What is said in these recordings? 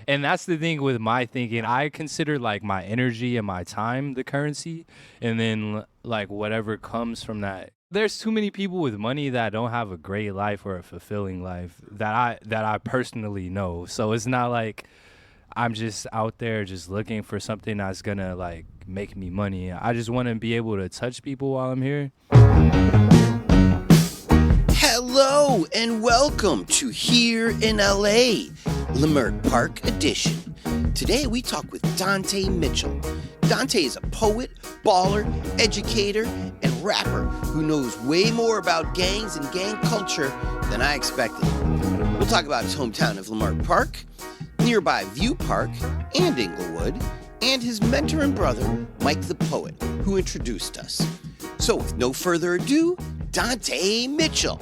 And that's the thing with my thinking. I consider like my energy and my time the currency, and then like whatever comes from that. There's too many people with money that don't have a great life or a fulfilling life that I personally know. So it's not like I'm just out there just looking for something that's gonna like make me money. I just want to be able to touch people while I'm here. Hello and welcome to Here in LA, Leimert Park Edition. Today we talk with Dante Mitchell. Dante is a poet, baller, educator, and rapper who knows way more about gangs and gang culture than I expected. We'll talk about his hometown of Leimert Park, nearby View Park and Inglewood, and his mentor and brother, Mike the Poet, who introduced us. So with no further ado, Dante Mitchell.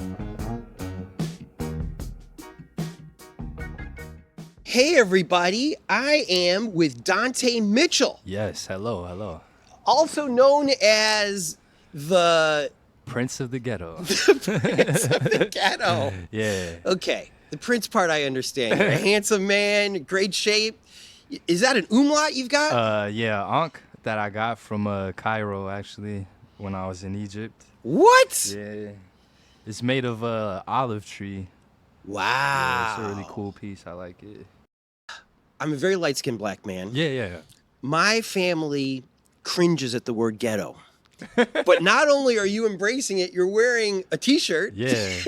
Hey everybody, I am with Dante Mitchell. Yes, hello. Also known as the Prince of the Ghetto. Prince of the Ghetto. Yeah. Okay, the Prince part I understand. You're a handsome man, great shape. Is that an umlaut you've got? Yeah, Ankh that I got from Cairo actually when I was in Egypt. What? Yeah. It's made of olive tree. Wow. Yeah, it's a really cool piece. I like it. I'm a very light-skinned black man. Yeah. My family cringes at the word ghetto. But not only are you embracing it, you're wearing a t-shirt. Yeah.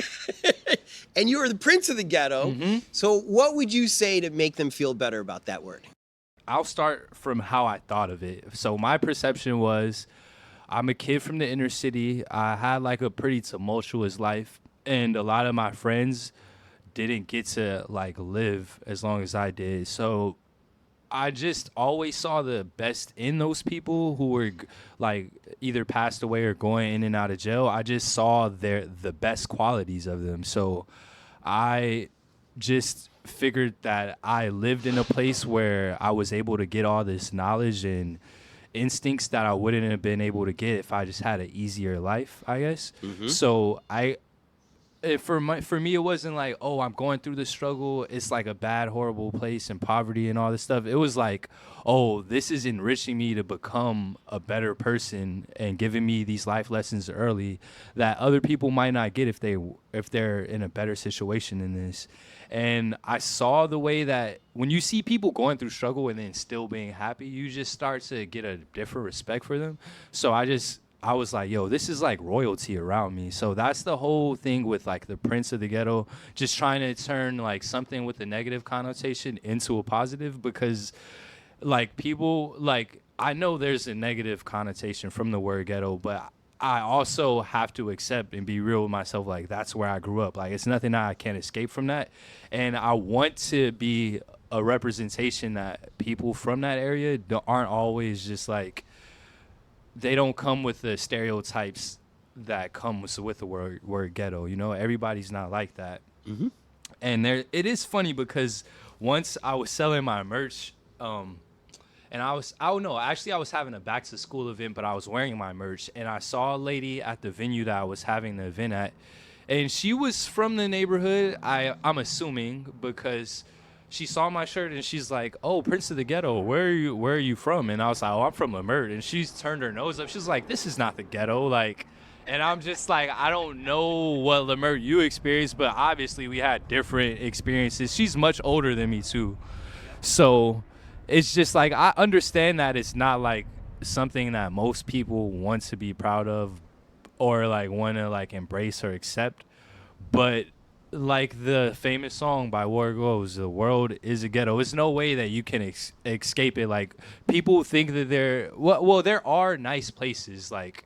And you are the Prince of the Ghetto. Mm-hmm. So what would you say to make them feel better about that word? I'll start from how I thought of it. So my perception was I'm a kid from the inner city. I had like a pretty tumultuous life, and a lot of my friends didn't get to like live as long as I did. So I just always saw the best in those people who were like either passed away or going in and out of jail. I just saw the best qualities of them. So I just figured that I lived in a place where I was able to get all this knowledge and instincts that I wouldn't have been able to get if I just had an easier life, I guess. Mm-hmm. So for me, it wasn't like, oh, I'm going through the struggle. It's like a bad, horrible place and poverty and all this stuff. It was like, oh, this is enriching me to become a better person and giving me these life lessons early that other people might not get if they're in a better situation than this. And I saw the way that when you see people going through struggle and then still being happy, you just start to get a different respect for them. So I was like, yo, this is like royalty around me. So that's the whole thing with like the Prince of the Ghetto, just trying to turn like something with a negative connotation into a positive, because like people, like I know there's a negative connotation from the word ghetto, but I also have to accept and be real with myself. Like that's where I grew up. Like it's nothing that I can't escape from that. And I want to be a representation that people from that area aren't always just like, they don't come with the stereotypes that come with the word ghetto. You know, everybody's not like that. Mm-hmm. And it is funny because once I was selling my merch, and I was having a back to school event, but I was wearing my merch, and I saw a lady at the venue that I was having the event at, and she was from the neighborhood. I'm assuming because she saw my shirt and she's like, "Oh, Prince of the Ghetto, where are you from?" And I was like, "Oh, I'm from Leimert." And she turned her nose up. She's like, "This is not the ghetto." Like, and I'm just like, I don't know what Leimert you experienced, but obviously we had different experiences. She's much older than me too. So it's just like, I understand that it's not like something that most people want to be proud of or like want to like embrace or accept. But like the famous song by War goes, the world is a ghetto. There's no way that you can escape it. Like people think that there are nice places, like,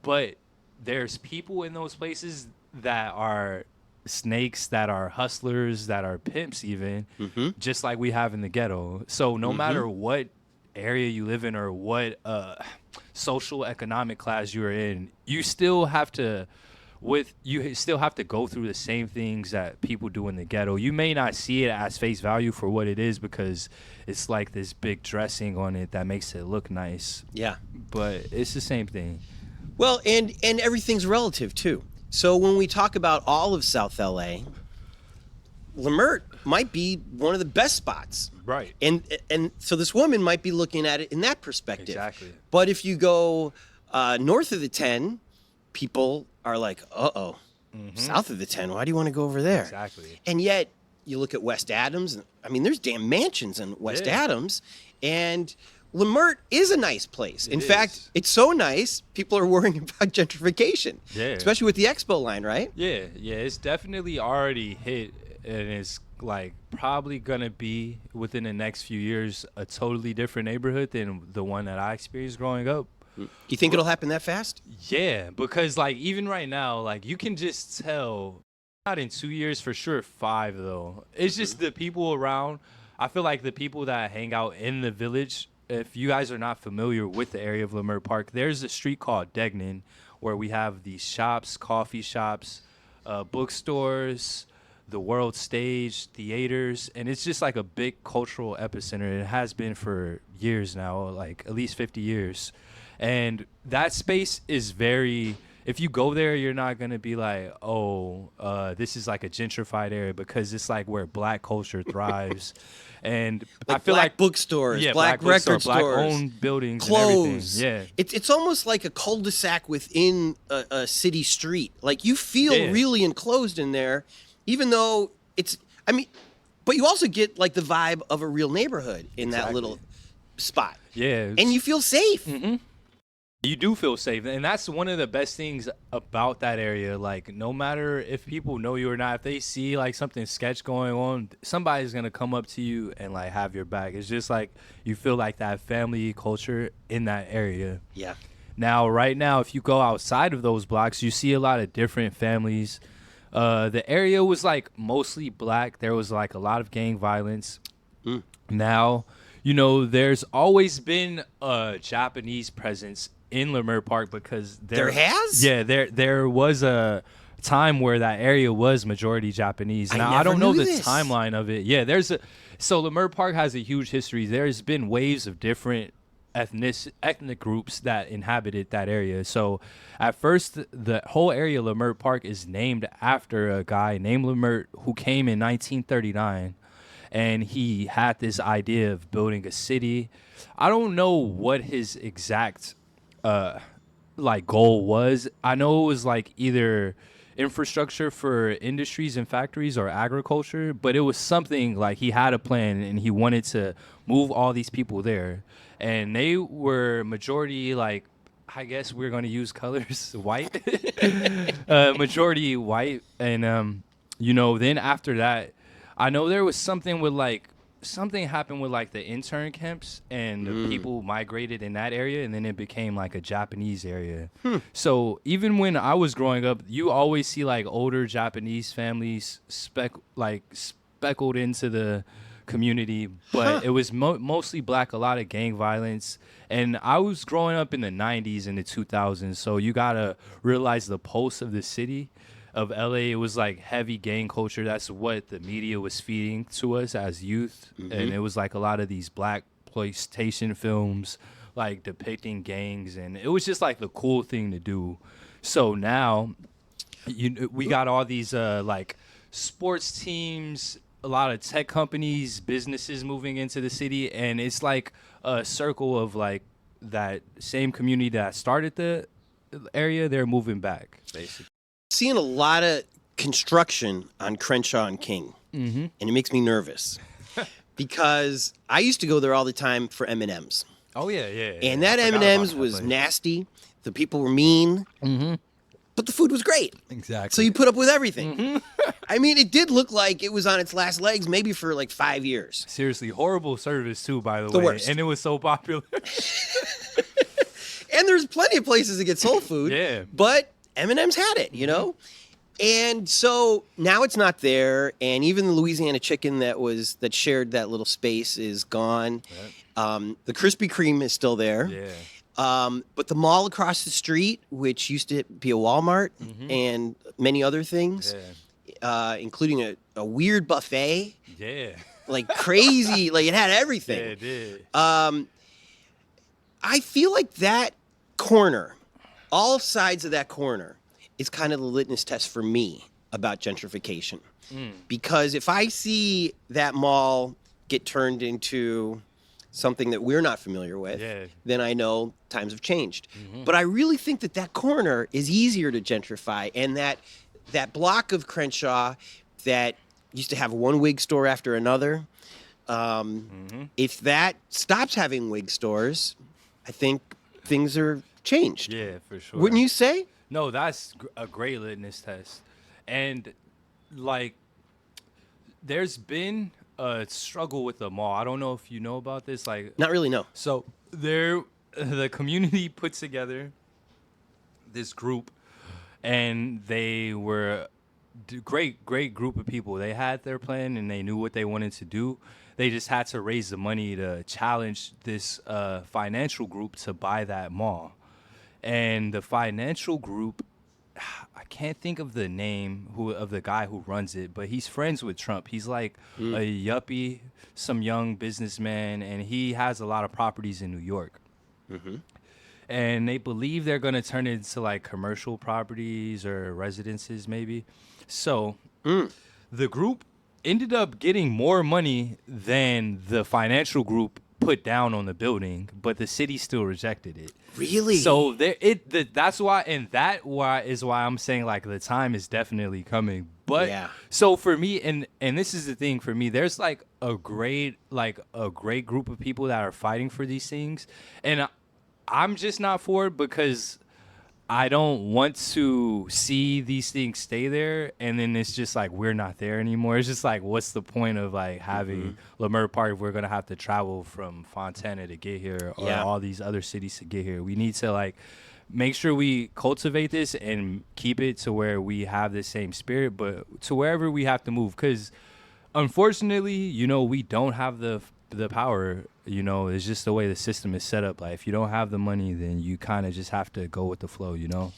but there's people in those places that are snakes, that are hustlers, that are pimps even, mm-hmm. just like we have in the ghetto. So no mm-hmm. matter what area you live in or what social economic class you're in, you still have to go through the same things that people do in the ghetto. You may not see it as face value for what it is because it's like this big dressing on it that makes it look nice. Yeah. But it's the same thing. Well, and everything's relative too. So when we talk about all of South LA, Leimert might be one of the best spots. Right. And so this woman might be looking at it in that perspective. Exactly. But if you go north of the 10, people are like, south of the 10, why do you want to go over there? Exactly. And yet you look at West Adams, and I mean, there's damn mansions in West Adams, and Leimert is a nice place. In fact, it's so nice, people are worrying about gentrification, especially with the Expo line, right? Yeah, it's definitely already hit, and it's like probably gonna be within the next few years a totally different neighborhood than the one that I experienced growing up. You think it'll happen that fast? Yeah, because like even right now, like you can just tell, not in 2 years for sure, 5 though. It's just the people around. I feel like the people that hang out in the village, if you guys are not familiar with the area of Leimert Park, there's a street called Degnan where we have these shops, coffee shops, bookstores, the world stage, theaters, and it's just like a big cultural epicenter. It has been for years now, like at least 50 years. And that space is very, if you go there, you're not going to be like, this is like a gentrified area, because it's like where black culture thrives. And like I feel black like bookstores, black bookstore, record stores, black-owned buildings, clothes. And everything. Yeah, it's almost like a cul-de-sac within a city street. Like you feel really enclosed in there, even though but you also get like the vibe of a real neighborhood in that little spot. Yeah, and you feel safe. Mm-hmm. You do feel safe, and that's one of the best things about that area. Like, no matter if people know you or not, if they see like something sketch going on, somebody's gonna come up to you and like have your back. It's just like you feel like that family culture in that area. Yeah. Now, right now, if you go outside of those blocks, you see a lot of different families. The area was like mostly black. There was like a lot of gang violence. Now, there's always been a Japanese presence in Leimert Park, because there has? Yeah, there was a time where that area was majority Japanese. Now, I don't know the timeline of it. Yeah, so Leimert Park has a huge history. There's been waves of different ethnic groups that inhabited that area. So at first, the whole area of Leimert Park is named after a guy named Leimert who came in 1939. And he had this idea of building a city. I don't know what his exact goal was. I know it was like either infrastructure for industries and factories or agriculture, but it was something like he had a plan and he wanted to move all these people there. And they were majority, like, I guess we're going to use colors, white, majority white. And, then after that, I know there was something happened with like the intern camps, and the people migrated in that area, and then it became like a Japanese area. So even when I was growing up, you always see like older Japanese families speckled into the community, but it was mostly black, a lot of gang violence. And I was growing up in the 90s and the 2000s, so you gotta realize the pulse of the city of LA. It was like heavy gang culture. That's what the media was feeding to us as youth. And it was like a lot of these black exploitation films like depicting gangs, and it was just like the cool thing to do. So now we got all these like sports teams, a lot of tech companies, businesses moving into the city, and it's like a circle of like that same community that started the area, they're moving back basically. Seeing a lot of construction on Crenshaw and King, and it makes me nervous because I used to go there all the time for M&Ms. Oh yeah. And that M&Ms was nasty. The people were mean, but the food was great. Exactly. So you put up with everything. I mean, it did look like it was on its last legs, maybe for like 5 years. Seriously, horrible service too, by the way. Worst. And it was so popular. And there's plenty of places to get soul food. Yeah. But M&M's had it, And so now it's not there, and even the Louisiana chicken that shared that little space is gone. Yep. The Krispy Kreme is still there. Yeah. But the mall across the street, which used to be a Walmart and many other things, including a weird buffet. Yeah. Like crazy, like it had everything. Yeah, it did. I feel like that corner, all sides of that corner, is kind of the litmus test for me about gentrification. Because if I see that mall get turned into something that we're not familiar with, then I know times have changed. But I really think that corner is easier to gentrify, and that block of Crenshaw that used to have one wig store after another, if that stops having wig stores, I think things are changed. Yeah, for sure. Wouldn't you say? No, that's a great litmus test. And, like, there's been a struggle with the mall. I don't know if you know about this. Like, Not really, no. So the community put together this group, and they were great group of people. They had their plan and they knew what they wanted to do. They just had to raise the money to challenge this financial group to buy that mall. And the financial group, I can't think of the name of the guy who runs it, but he's friends with Trump. He's like a yuppie, some young businessman, and he has a lot of properties in New York. And they believe they're going to turn it into like commercial properties or residences maybe. So the group ended up getting more money than the financial group put down on the building, but the city still rejected it. Really? So that's why, and is why I'm saying like the time is definitely coming. But so for me, and this is the thing for me, there's like a great group of people that are fighting for these things, and I'm just not for it because I don't want to see these things stay there, and then it's just like we're not there anymore. It's just like, what's the point of like having Leimert Park if we're gonna have to travel from Fontana to get here, or all these other cities to get here? We need to like make sure we cultivate this and keep it to where we have the same spirit, but to wherever we have to move, because unfortunately, you know, we don't have the power. You know, it's just the way the system is set up. Like, if you don't have the money, then you kind of just have to go with the flow, you know?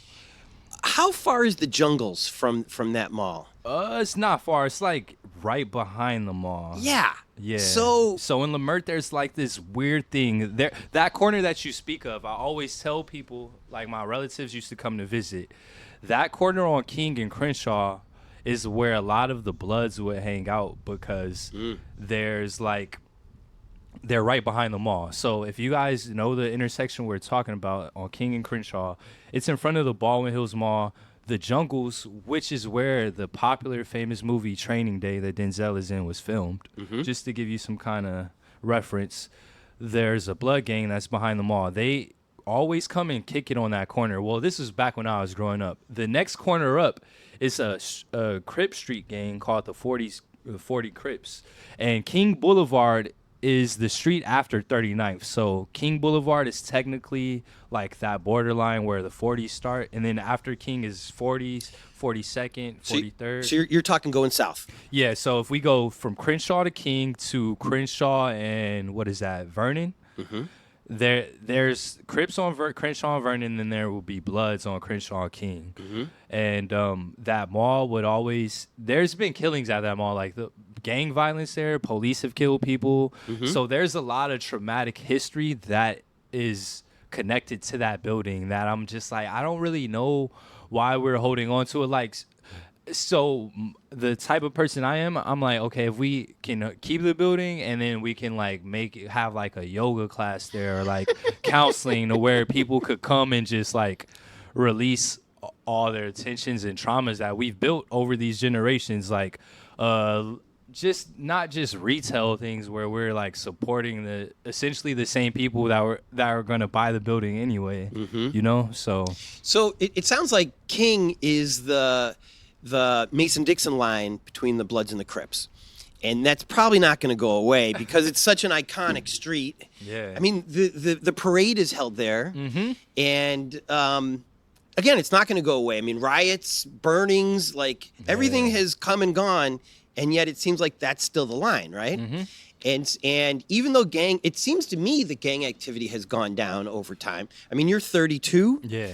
How far is the Jungles from that mall? It's not far. It's like right behind the mall. Yeah. Yeah. So in Leimert, there's like this weird thing. That corner that you speak of, I always tell people, like my relatives used to come to visit. That corner on King and Crenshaw is where a lot of the Bloods would hang out, because there's like, they're right behind the mall. So if you guys know the intersection we're talking about on King and Crenshaw, it's in front of the Baldwin Hills Mall, the Jungles, which is where the popular famous movie Training Day that Denzel is in was filmed. Just to give you some kind of reference, there's a blood gang that's behind the mall. They always come and kick it on that corner. Well, this is back when I was growing up. The next corner up is a Crip Street gang called the 40 Crips. And King Boulevard is the street after 39th. So King Boulevard is technically like that borderline where the 40s start, and then after King is 40s, 42nd, 43rd. So you're talking going south. Yeah, so if we go from Crenshaw to King to Crenshaw and what is that, Vernon? There's Crips on Crenshaw and Vernon, and then there will be Bloods on Crenshaw and King. And that mall would always, there's been killings at that mall, like the gang violence there, police have killed people. So there's a lot of traumatic history that is connected to that building that I'm just like, I don't really know why we're holding on to it. Like, so the type of person I am, I'm like, okay, if we can keep the building and then we can like have like a yoga class there, or like counseling to where people could come and just like release all their tensions and traumas that we've built over these generations. Like, just not just retail things where we're like supporting essentially the same people that are going to buy the building anyway, you know? So it sounds like King is the Mason-Dixon line between the Bloods and the Crips. And that's probably not going to go away because it's such an iconic street. Yeah. I mean, the parade is held there. And again, it's not going to go away. I mean, riots, burnings, like everything has come and gone. And yet it seems like that's still the line, right? And even though it seems to me that gang activity has gone down over time. I mean, you're 32. Yeah.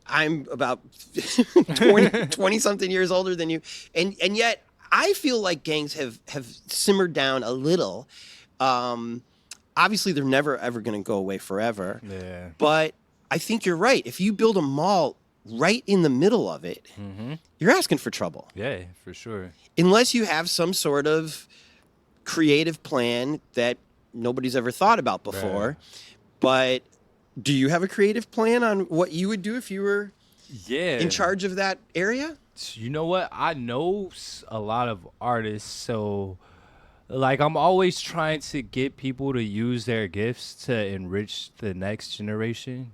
I'm about 20 something years older than you. And yet I feel like gangs have simmered down a little. Obviously, they're never, ever going to go away forever. Yeah. But I think you're right. If you build a mall right in the middle of it, you're asking for trouble. Yeah, for sure. Unless you have some sort of creative plan that nobody's ever thought about before. But do you have a creative plan on what you would do if you were in charge of that area? You know what? I know a lot of artists, so like I'm always trying to get people to use their gifts to enrich the next generation.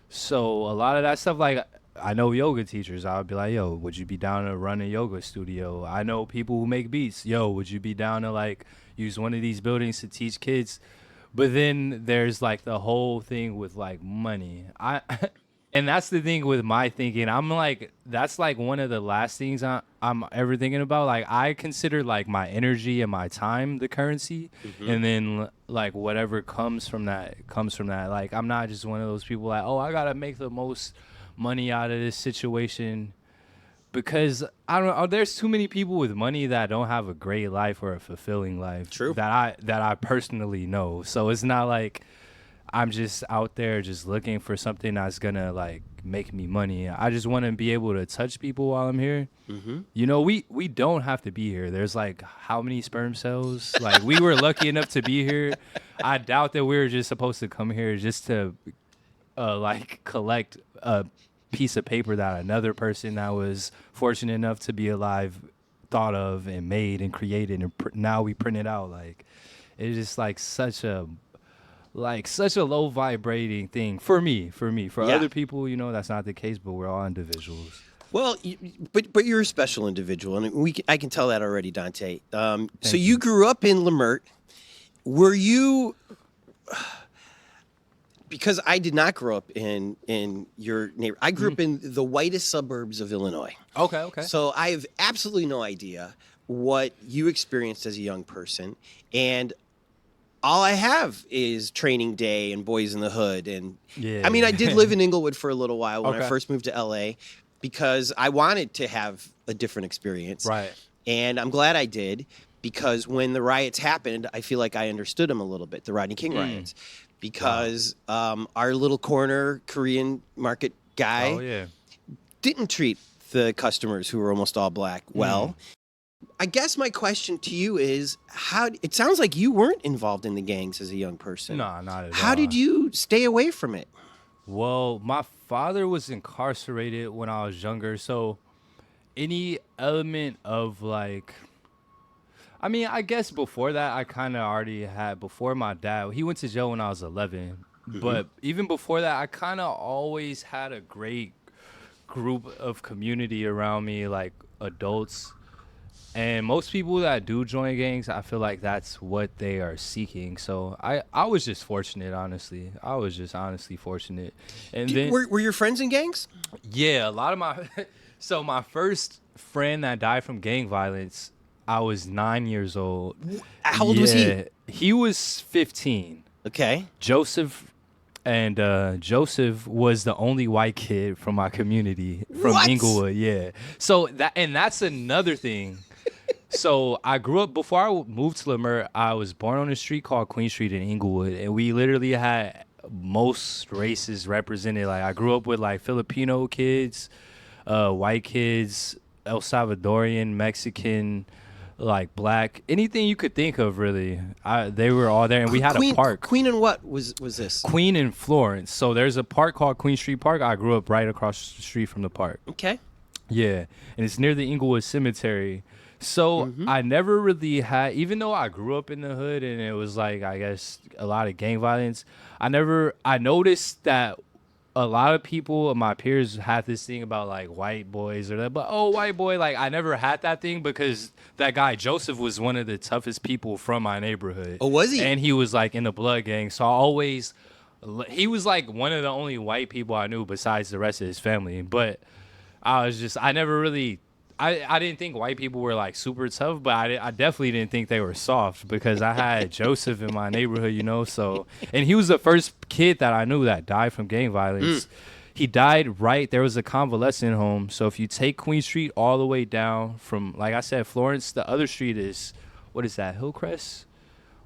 So a lot of that stuff, like I know yoga teachers. I would be like, yo, would you be down to run a yoga studio? I know people who make beats. Yo, would you be down to like use one of these buildings to teach kids? But then there's like the whole thing with like money. And that's the thing with my thinking. I'm like, that's like one of the last things I'm ever thinking about. Like I consider like my energy and my time the currency, and then like whatever comes from that comes from that. Like I'm not just one of those people like, oh, I gotta make the most money out of this situation, because I don't know. There's too many people with money that don't have a great life or a fulfilling life. True. That I personally know. So it's not like I'm just out there just looking for something that's gonna like make me money. I just want to be able to touch people while I'm here. You know, we don't have to be here. There's like how many sperm cells? Like we were lucky enough to be here. I doubt that we were just supposed to come here just to like collect a piece of paper that another person that was fortunate enough to be alive thought of and made and created, and now we print it out. Like it's just like such a low vibrating thing for me. For other people, you know, that's not the case, but we're all individuals. Well, but you're a special individual, and I can tell that already, Dante. So you grew up in Leimert. Were you? Because I did not grow up in your neighborhood. I grew up in the whitest suburbs of Illinois. Okay. So I have absolutely no idea what you experienced as a young person, and all I have is Training Day and Boys in the Hood. And I mean, I did live in Inglewood for a little while when I first moved to LA, because I wanted to have a different experience. Right. And I'm glad I did, because when the riots happened, I feel like I understood them a little bit, the Rodney King riots, because our little corner Korean market guy didn't treat the customers who were almost all black well. I guess my question to you is, it sounds like you weren't involved in the gangs as a young person. No, not at all. How did you stay away from it? Well, my father was incarcerated when I was younger, so any element of like, I mean, I guess before that, I kind of already had, before my dad, he went to jail when I was 11. But even before that, I kind of always had a great group of community around me, like adults. And most people that do join gangs, I feel like that's what they are seeking. So I was just fortunate, honestly. I was just honestly fortunate. And then were your friends in gangs? Yeah, a lot of my so my first friend that died from gang violence, I was 9 years old. How old was he? He was 15. Okay. Joseph was the only white kid from my community from Inglewood. Yeah. So that's another thing. So I grew up, before I moved to Leimert, I was born on a street called Queen Street in Inglewood, and we literally had most races represented. Like I grew up with like Filipino kids, white kids, El Salvadorian, Mexican, like black, anything you could think of, really. They were all there, and we had a park. Queen and what was this? Queen and Florence. So there's a park called Queen Street Park. I grew up right across the street from the park. Okay. Yeah, and it's near the Inglewood Cemetery. So I never really had, even though I grew up in the hood and it was like, I guess, a lot of gang violence, I noticed that a lot of people, my peers, had this thing about like white boys or that, but white boy, like I never had that thing, because that guy Joseph was one of the toughest people from my neighborhood. Oh, was he? And he was like in the blood gang. So he was like one of the only white people I knew besides the rest of his family. But I didn't think white people were like super tough, but I definitely didn't think they were soft, because I had Joseph in my neighborhood, you know. So, and he was the first kid that I knew that died from gang violence. He died there was a convalescent home. So if you take Queen Street all the way down from, like I said, Florence, the other street is, what is that, Hillcrest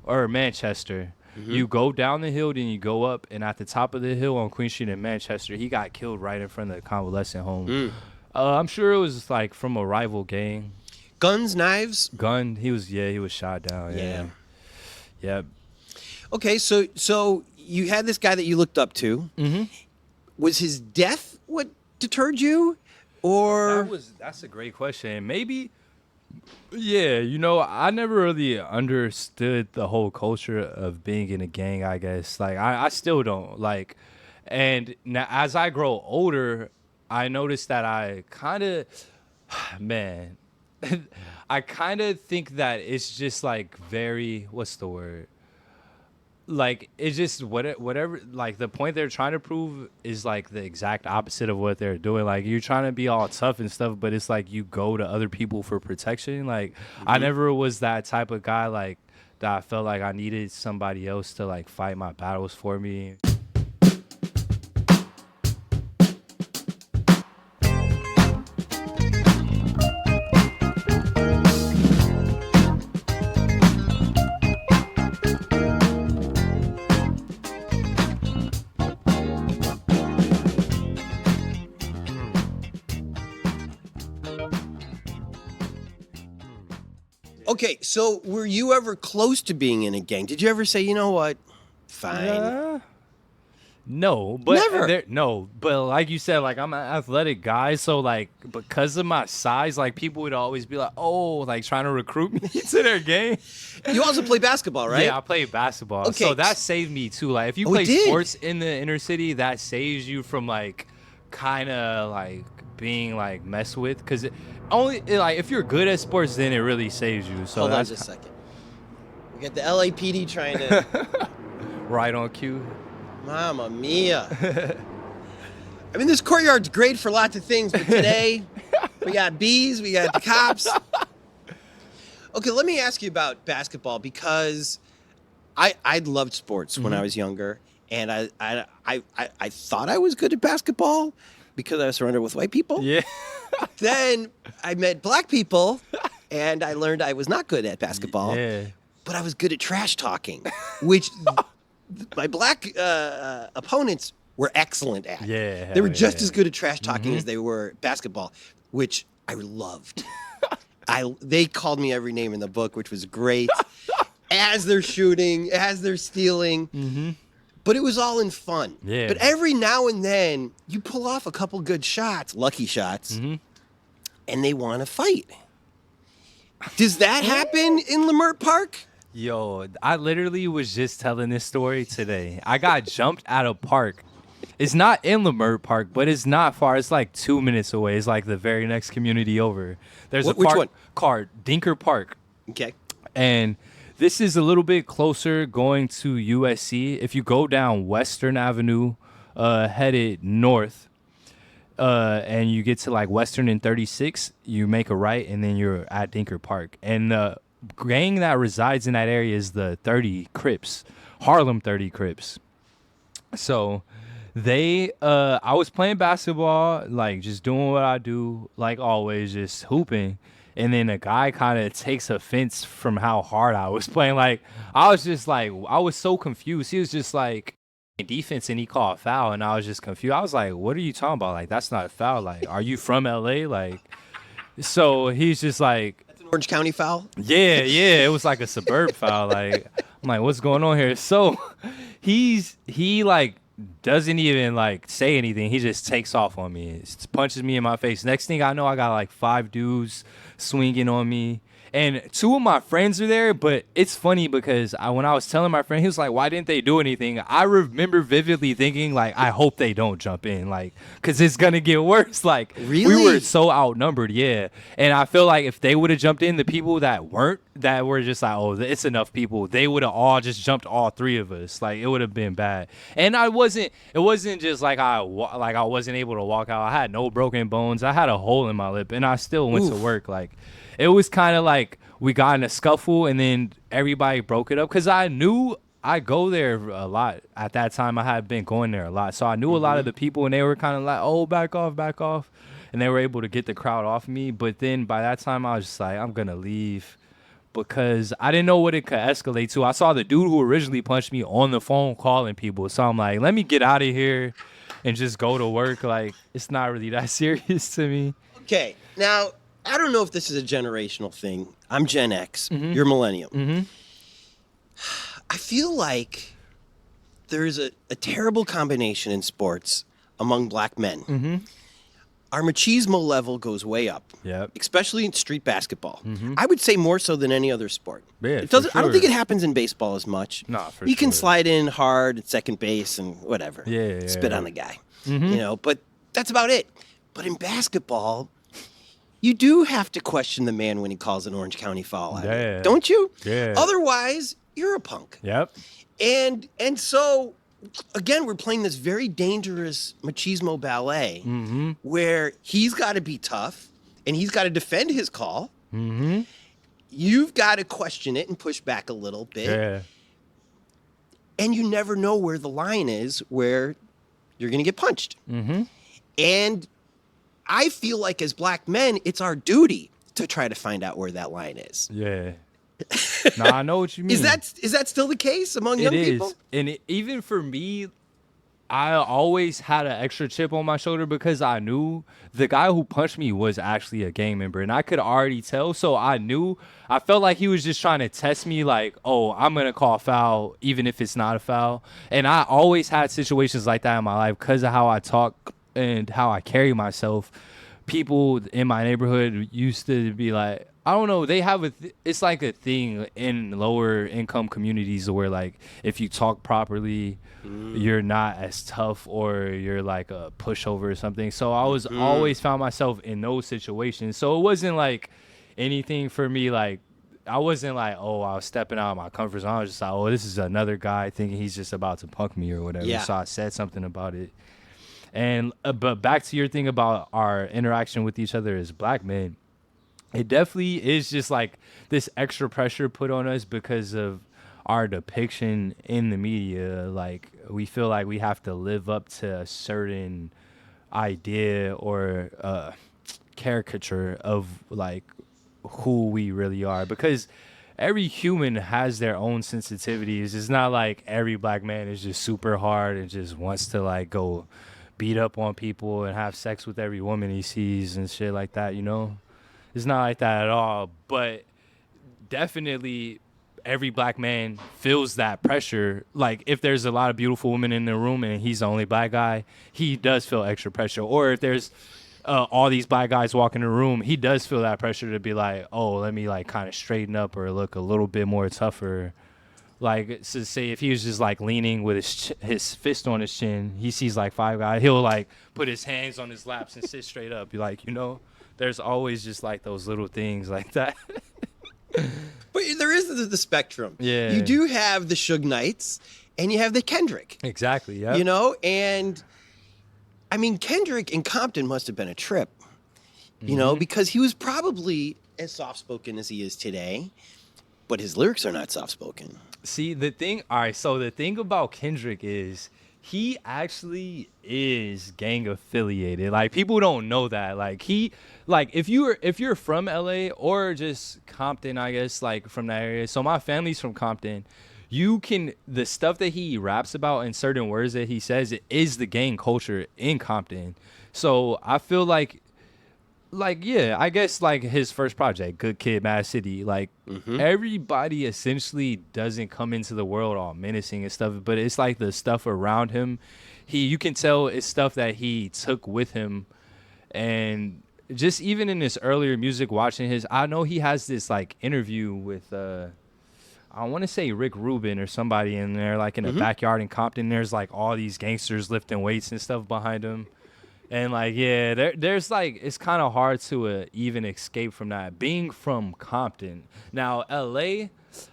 or Manchester? You go down the hill, then you go up, and at the top of the hill on Queen Street in Manchester, he got killed right in front of the convalescent home. I'm sure it was like from a rival gang. Guns, knives? Gun. He was shot down. Yeah. Yeah. Okay, so you had this guy that you looked up to. Mm-hmm. Was his death what deterred you? Or That's a great question. Maybe. Yeah, I never really understood the whole culture of being in a gang, I guess. Like, I still don't. Like, and now as I grow older, I noticed that I kind of, man, I kind of think that it's just like very, what's the word? Like, it's just whatever, like the point they're trying to prove is like the exact opposite of what they're doing. Like, you're trying to be all tough and stuff, but it's like you go to other people for protection. Like, I never was that type of guy, like, that I felt like I needed somebody else to like fight my battles for me. okay, so were you ever close to being in a gang? Did you ever say, you know what? Fine. No, but Never. no, but like you said, like I'm an athletic guy, so like because of my size, like people would always be like, "Oh, like trying to recruit me to their game." You also play basketball, right? Yeah, I play basketball, Okay. so that saved me too. Like if you Oh, it play did? sports in the inner city, that saves you from like kind of like being like messed with, because like if you're good at sports, then it really saves you. So Hold on that's just a second. We got the LAPD trying to... right on cue. Mamma mia. I mean, this courtyard's great for lots of things, but today we got bees, we got the cops. Okay, let me ask you about basketball, because I loved sports when I was younger, and I thought I was good at basketball because I was surrounded with white people. Yeah. Then I met black people, and I learned I was not good at basketball, Yeah. but I was good at trash talking, which my black opponents were excellent at. Yeah, They were hell just yeah. as good at trash talking as they were at basketball, which I loved. They called me every name in the book, which was great. As they're shooting, as they're stealing. But it was all in fun. Yeah. But every now and then, you pull off a couple good shots, lucky shots, and they want to fight. Does that happen in Leimert Park? Yo, I literally was just telling this story today. I got jumped at a park. It's not in Leimert Park, but it's not far. It's like 2 minutes away. It's like the very next community over. There's a Which park one? called Dinker Park. Okay. And this is a little bit closer going to USC. If you go down Western Avenue, headed north, and you get to like Western and 36, you make a right, and then you're at Dinker Park. And the gang that resides in that area is the 30 Crips, Harlem 30 Crips. So I was playing basketball, like just doing what I do, like always, just hooping. And then a guy kind of takes offense from how hard I was playing. Like, I was just like, I was so confused. He was just like, defense, and he called foul, and I was just confused. I was like, what are you talking about? Like, that's not a foul. Like, are you from LA? Like, so he's just like, That's an Orange County foul? yeah, it was like a suburb foul. Like, I'm like, what's going on here? So he like doesn't even like say anything. He just takes off on me, punches me in my face. Next thing I know, I got like 5 dudes swinging on me, and 2 of my friends are there. But it's funny because when I was telling my friend, he was like, why didn't they do anything? I remember vividly thinking like, I hope they don't jump in, like, because it's gonna get worse. Like, Really? we were so outnumbered. Yeah. And I feel like if they would have jumped in, the people that were just like, oh, it's enough people, they would have all just jumped, all 3 of us. Like, it would have been bad. And it wasn't just like I wasn't able to walk out. I had no broken bones. I had a hole in my lip, and I still went to work. Like, it was kind of like we got in a scuffle, and then everybody broke it up, because I knew I go there a lot. At that time, I had been going there a lot, so I knew a lot of the people, and they were kind of like, oh, back off, and they were able to get the crowd off me. But then by that time, I was just like, I'm gonna leave, because I didn't know what it could escalate to. I saw the dude who originally punched me on the phone calling people, so I'm like, let me get out of here and just go to work. Like, it's not really that serious to me. Okay. Now, I don't know if this is a generational thing. I'm Gen X. Mm-hmm. You're Millennium. Mm-hmm. I feel like there's a terrible combination in sports among black men. Mm-hmm. Our machismo level goes way up. Yep. Especially in street basketball. Mm-hmm. I would say more so than any other sport. Yeah, it doesn't. for I don't think it sure. happens in baseball as much. Nah, for you can sure. slide in hard at second base and whatever. Yeah, Spit yeah. on the guy. Mm-hmm. But that's about it. But in basketball, you do have to question the man when he calls an Orange County foul out. Yeah. Don't you? Yeah. Otherwise, you're a punk. Yep. And so, again, we're playing this very dangerous machismo ballet Mm-hmm. where he's got to be tough and he's got to defend his call. Mm-hmm. You've got to question it and push back a little bit. Yeah. And you never know where the line is where you're going to get punched. Mm-hmm. And I feel like as black men, it's our duty to try to find out where that line is. Yeah. Nah, I know what you mean. Is that still the case among young It is. people? And even for me, I always had an extra chip on my shoulder because I knew the guy who punched me was actually a gang member, and I could already tell. So I felt like he was just trying to test me, like, oh, I'm gonna call a foul even if it's not a foul. And I always had situations like that in my life because of how I talk and how I carry myself. People in my neighborhood used to be like, I don't know, they have it's like a thing in lower income communities where, like, if you talk properly, you're not as tough, or you're like a pushover or something. So I was always found myself in those situations. So it wasn't like anything for me. Like, I wasn't like, oh, I was stepping out of my comfort zone. I was just like, oh, this is another guy thinking he's just about to punk me or whatever. Yeah. So I said something about it. And but back to your thing about our interaction with each other as black men, it definitely is just like this extra pressure put on us because of our depiction in the media. Like, we feel like we have to live up to a certain idea or caricature of like who we really are, because every human has their own sensitivities. It's not like every black man is just super hard and just wants to like go beat up on people and have sex with every woman he sees and shit like that, you know? It's not like that at all. But definitely every black man feels that pressure. Like, if there's a lot of beautiful women in the room and he's the only black guy, he does feel extra pressure. Or if there's all these black guys walk in the room, he does feel that pressure to be like, oh, let me like kind of straighten up or look a little bit more tougher. Like, so say if he was just like leaning with his fist on his chin, he sees like five guys, he'll like put his hands on his laps and sit straight up. You're like, you know, there's always just like those little things like that. But there is the spectrum. Yeah. You do have the Suge Knights and you have the Kendrick. Exactly. Yeah. You know, and I mean, Kendrick in Compton must have been a trip, you know, because he was probably as soft-spoken as he is today, but his lyrics are not soft-spoken. See, the thing about Kendrick is he actually is gang affiliated. Like, people don't know that. Like, if you're from LA or just Compton, I guess, like from that area. So my family's from Compton. The stuff that he raps about and certain words that he says, it is the gang culture in Compton. So I feel like, yeah, I guess like his first project, Good Kid, Mad City, like everybody essentially doesn't come into the world all menacing and stuff, but it's like the stuff around him. You can tell it's stuff that he took with him. And just even in his earlier music, watching I know he has this like interview with, I want to say Rick Rubin or somebody in there, like in a backyard in Compton. There's like all these gangsters lifting weights and stuff behind him. And like, yeah, there's like, it's kind of hard to even escape from that. Being from Compton. Now, LA,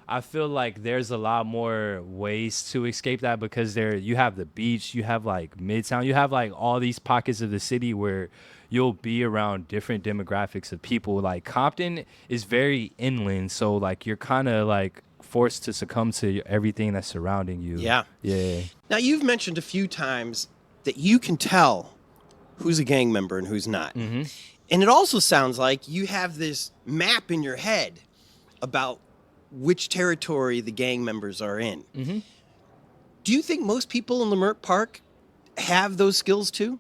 I feel like there's a lot more ways to escape that, because you have the beach, you have like Midtown, you have like all these pockets of the city where you'll be around different demographics of people. Like, Compton is very inland, so like you're kind of like forced to succumb to everything that's surrounding you. Yeah. Yeah. Now, you've mentioned a few times that you can tell who's a gang member and who's not. Mm-hmm. And it also sounds like you have this map in your head about which territory the gang members are in. Mm-hmm. Do you think most people in Leimert Park have those skills too?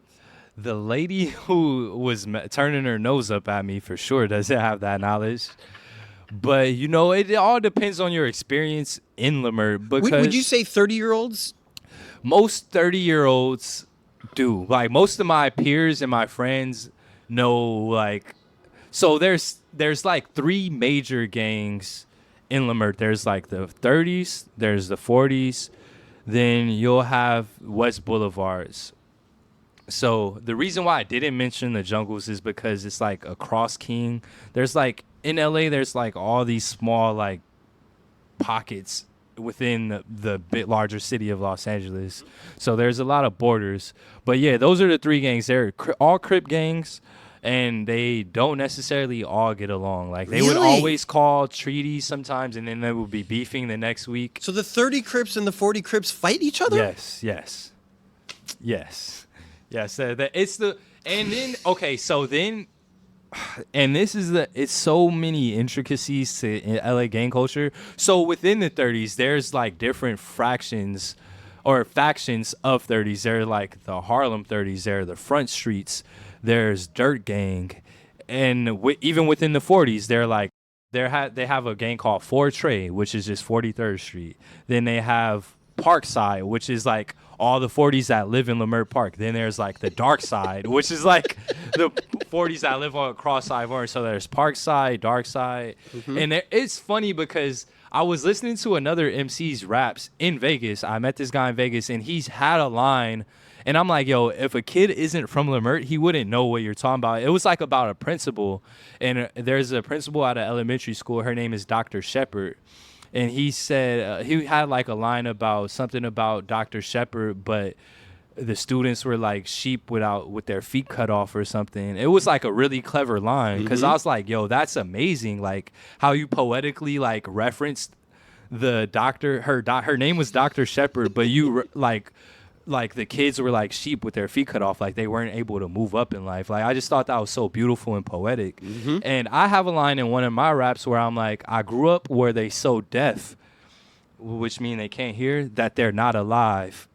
The lady who was turning her nose up at me for sure doesn't have that knowledge. But, it all depends on your experience in Leimert because Would you say 30-year-olds? most 30-year-olds do. Like, most of my peers and my friends know, like, so there's like three major gangs in Leimert. There's like the 30s, there's the 40s, then you'll have West Boulevards. So the reason why I didn't mention the jungles is because it's like across King. There's like in LA, there's like all these small like pockets within the bit larger city of Los Angeles. So there's a lot of borders. But yeah, those are the three gangs. They're all Crip gangs, and they don't necessarily all get along. Like they would Really? always call treaties sometimes, and then they would be beefing the next week. So the 30 Crips and the 40 Crips fight each other? Yes. It's the and then okay, so then and this is it's so many intricacies to LA gang culture. So within the 30s, there's like different fractions or factions of 30s. They're like the Harlem 30s. They're the Front Streets. There's Dirt Gang, and even within the 40s, they're like they have a gang called Four Trey, which is just 43rd Street. Then they have Parkside, which is like all the 40s that live in Leimert Park. Then there's like the Dark Side, which is like the 40s that live on across Ivor. So there's Parkside, Dark Side, and it's funny because I was listening to another MC's raps in Vegas. I met this guy in Vegas, and he's had a line, and I'm like, yo, if a kid isn't from Leimert, he wouldn't know what you're talking about. It was like about a principal, and there's a principal at an elementary school. Her name is Dr. Shepard. And he said he had like a line about something about Dr. Shepard, but the students were like sheep with their feet cut off or something. It was like a really clever line because I was like, yo, that's amazing. Like how you poetically like referenced the doctor. Her name was Dr. Shepard, but you like the kids were like sheep with their feet cut off, like they weren't able to move up in life. Like I just thought that was so beautiful and poetic. And I have a line in one of my raps where I'm like, I grew up where they so deaf, which mean they can't hear, that they're not alive.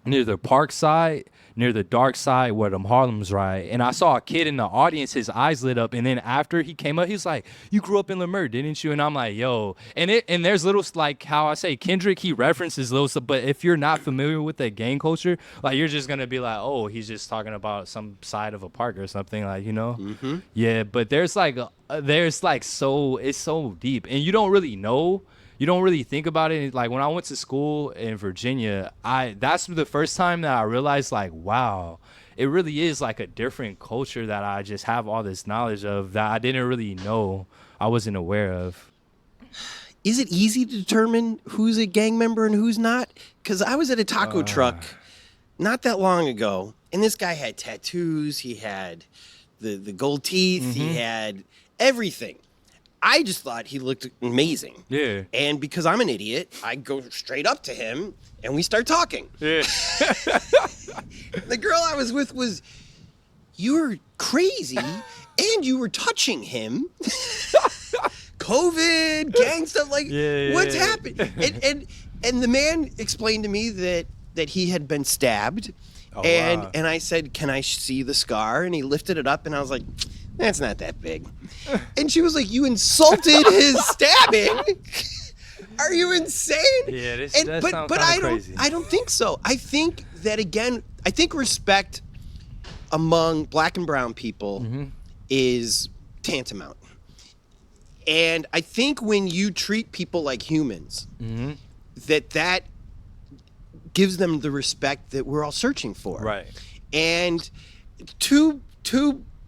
Near the Park Side, near the Dark Side where them Harlems ride. And I saw a kid in the audience, his eyes lit up, and then after he came up, he was like, you grew up in Leimert, didn't you? And I'm like, yo. And there's little, like how I say, Kendrick, he references little stuff, but if you're not familiar with the gang culture, like you're just going to be like, oh, he's just talking about some side of a park or something, like, Yeah, but there's so, it's so deep. And you don't really know. You don't really think about it. Like when I went to school in Virginia, that's the first time that I realized like, wow, it really is like a different culture that I just have all this knowledge of that I didn't really know, I wasn't aware of. Is it easy to determine who's a gang member and who's not? Because I was at a taco truck not that long ago, and this guy had tattoos. He had the gold teeth. He had everything. I just thought he looked amazing. Yeah. And because I'm an idiot, I go straight up to him and we start talking. Yeah. The girl I was with was, you're crazy and you were touching him. COVID, gang stuff, like, what's happened? And the man explained to me that he had been stabbed. Oh, and wow. And I said, can I see the scar? And he lifted it up and I was like, that's not that big. And she was like, you insulted his stabbing? Are you insane? Yeah, that sounds but crazy. I don't think so. I think that, again, I think respect among black and brown people is tantamount. And I think when you treat people like humans, that gives them the respect that we're all searching for. Right. And two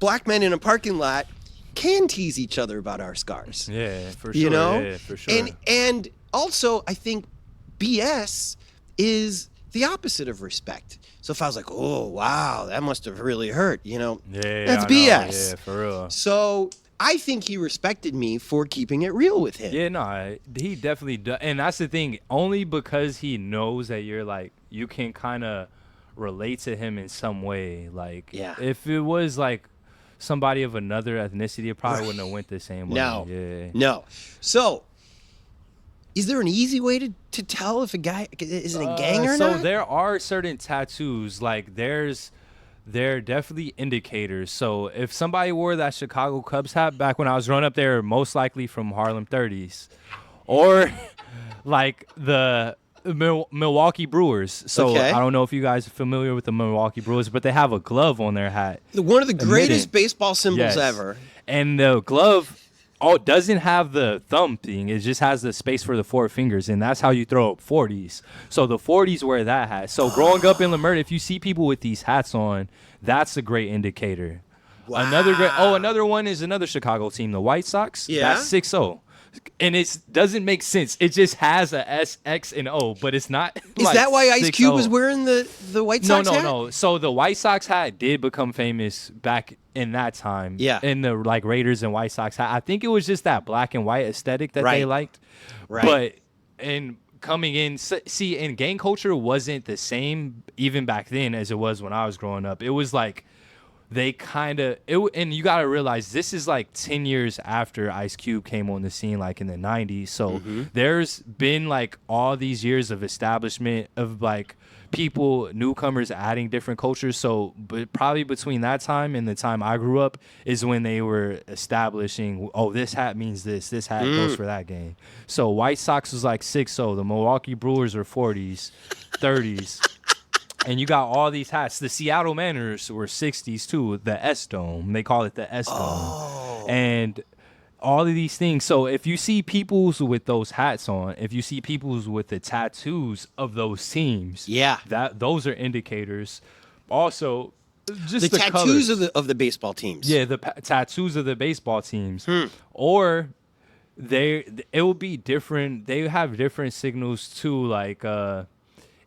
black men in a parking lot can tease each other about our scars. Yeah, for sure. You know? Yeah, for sure. And also, I think BS is the opposite of respect. So if I was like, oh, wow, that must have really hurt, that's BS. Yeah, for real. So I think he respected me for keeping it real with him. Yeah, no, he definitely does. And that's the thing, only because he knows that you're like, you can kind of relate to him in some way. Like, if it was like somebody of another ethnicity, it probably wouldn't have went the same way. No. So, is there an easy way to tell if a guy isn't a gang or not? So there are certain tattoos, like there's they're definitely indicators. So if somebody wore that Chicago Cubs hat back when I was growing up, they were most likely from Harlem 30s, or like the Milwaukee Brewers. So Okay. I don't know if you guys are familiar with the Milwaukee Brewers, but they have a glove on their hat. One of the greatest Admitted. baseball symbols Yes. ever. And the glove doesn't have the thumb thing. It just has the space for the four fingers, and that's how you throw up 40s. So the 40s wear that hat. So growing up in Leimert, if you see people with these hats on, that's a great indicator. Wow. Another one is another Chicago team, the White Sox. Yeah. That's 6-0. And it doesn't make sense. It just has a S, X, and O, but it's not. Is like that why Ice Cube 6-0. was wearing the White Sox hat? No. So the White Sox hat did become famous back in that time. Yeah. In the like Raiders and White Sox hat. I think it was just that black and white aesthetic that they Right. liked. Right. But in coming in, see, and gang culture wasn't the same even back then as it was when I was growing up. It was like they kind of and you got to realize this is like 10 years after Ice Cube came on the scene, like in the 90s. So there's been like all these years of establishment of like people, newcomers adding different cultures. So but probably between that time and the time I grew up is when they were establishing, oh, this hat means this hat goes for that game. So White Sox was like 6-0, the Milwaukee Brewers are 40s, 30s. And you got all these hats. The Seattle Mariners were 60s too. The S Dome. They call it the S Dome. Oh. And all of these things. So if you see peoples with those hats on, if you see peoples with the tattoos of those teams, Yeah. those are indicators. Also, just The the tattoos colors. of the baseball teams. Yeah, the tattoos of the baseball teams. Or it will be different. They have different signals too. Like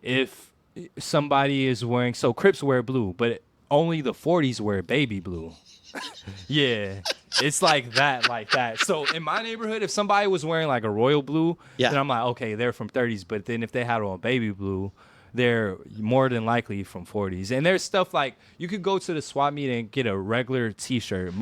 if somebody is wearing, so Crips wear blue, but only the 40s wear baby blue. Yeah, it's like that. So in my neighborhood, if somebody was wearing like a royal blue, Yeah. then I'm like, okay, they're from 30s. But then if they had on baby blue, they're more than likely from 40s. And there's stuff like you could go to the swap meet and get a regular T-shirt.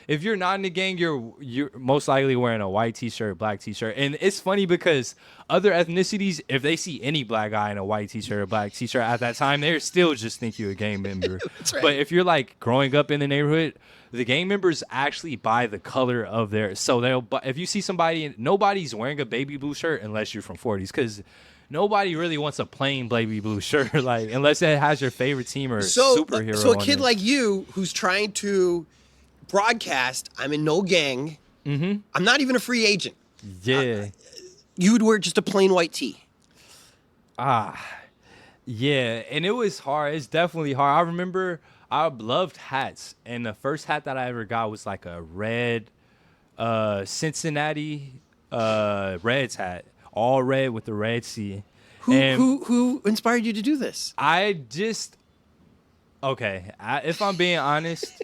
If you're not in the gang, you're most likely wearing a white T-shirt, black T-shirt. And it's funny because other ethnicities, if they see any black guy in a white T-shirt or black T-shirt at that time, they still just think you're a gang member. That's right. But if you're like growing up in the neighborhood, the gang members actually buy the color of their. So if you see somebody, nobody's wearing a baby blue shirt unless you're from 40s, because nobody really wants a plain baby blue shirt, like unless it has your favorite team or superhero. So a on kid it. like you who's trying to broadcast, I'm in no gang. I'm not even a free agent. Yeah. You would wear just a plain white tee. Yeah, and it was hard. It's definitely hard. I remember I loved hats, and the first hat that I ever got was like a red Cincinnati Reds hat, all red with the red C. Who inspired you to do this? If I'm being honest,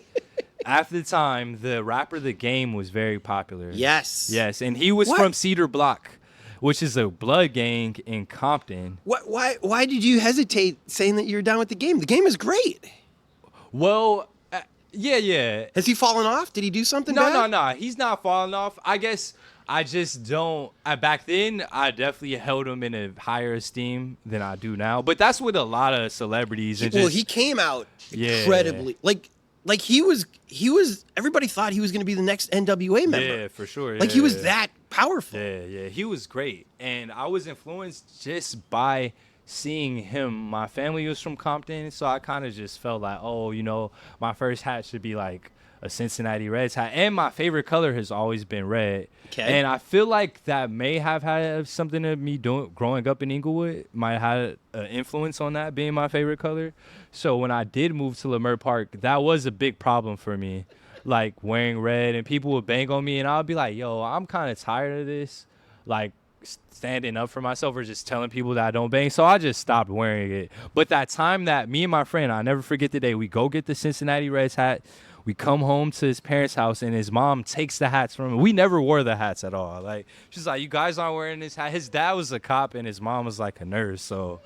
at the time, the rapper The Game was very popular. Yes. Yes, and he was What? from Cedar Block, which is a blood gang in Compton. Why did you hesitate saying that you're down with the game? The game is great. Well, yeah. Has he fallen off? Did he do something No, bad? He's not falling off. I guess I just don't. Back then, I definitely held him in a higher esteem than I do now. But that's with a lot of celebrities. And Well, he came out Yeah. incredibly like he was. Everybody thought he was going to be the next NWA member. Yeah, for sure. Like he was that powerful. Yeah. He was great. And I was influenced just by seeing him. My family was from Compton, so I kind of just felt like, my first hat should be like a Cincinnati Reds hat. And my favorite color has always been red. Okay. And I feel like that may have had something to me growing up in Inglewood, might have had an influence on that being my favorite color. So when I did move to Leimert Park, that was a big problem for me, like wearing red, and people would bang on me, and I'd be like, yo, I'm kind of tired of this, like standing up for myself or just telling people that I don't bang. So I just stopped wearing it. But that time that me and my friend, I'll never forget the day, we go get the Cincinnati Reds hat. We come home to his parents' house, and his mom takes the hats from him. We never wore the hats at all. Like, she's like, you guys aren't wearing this hat. His dad was a cop, and his mom was like a nurse. So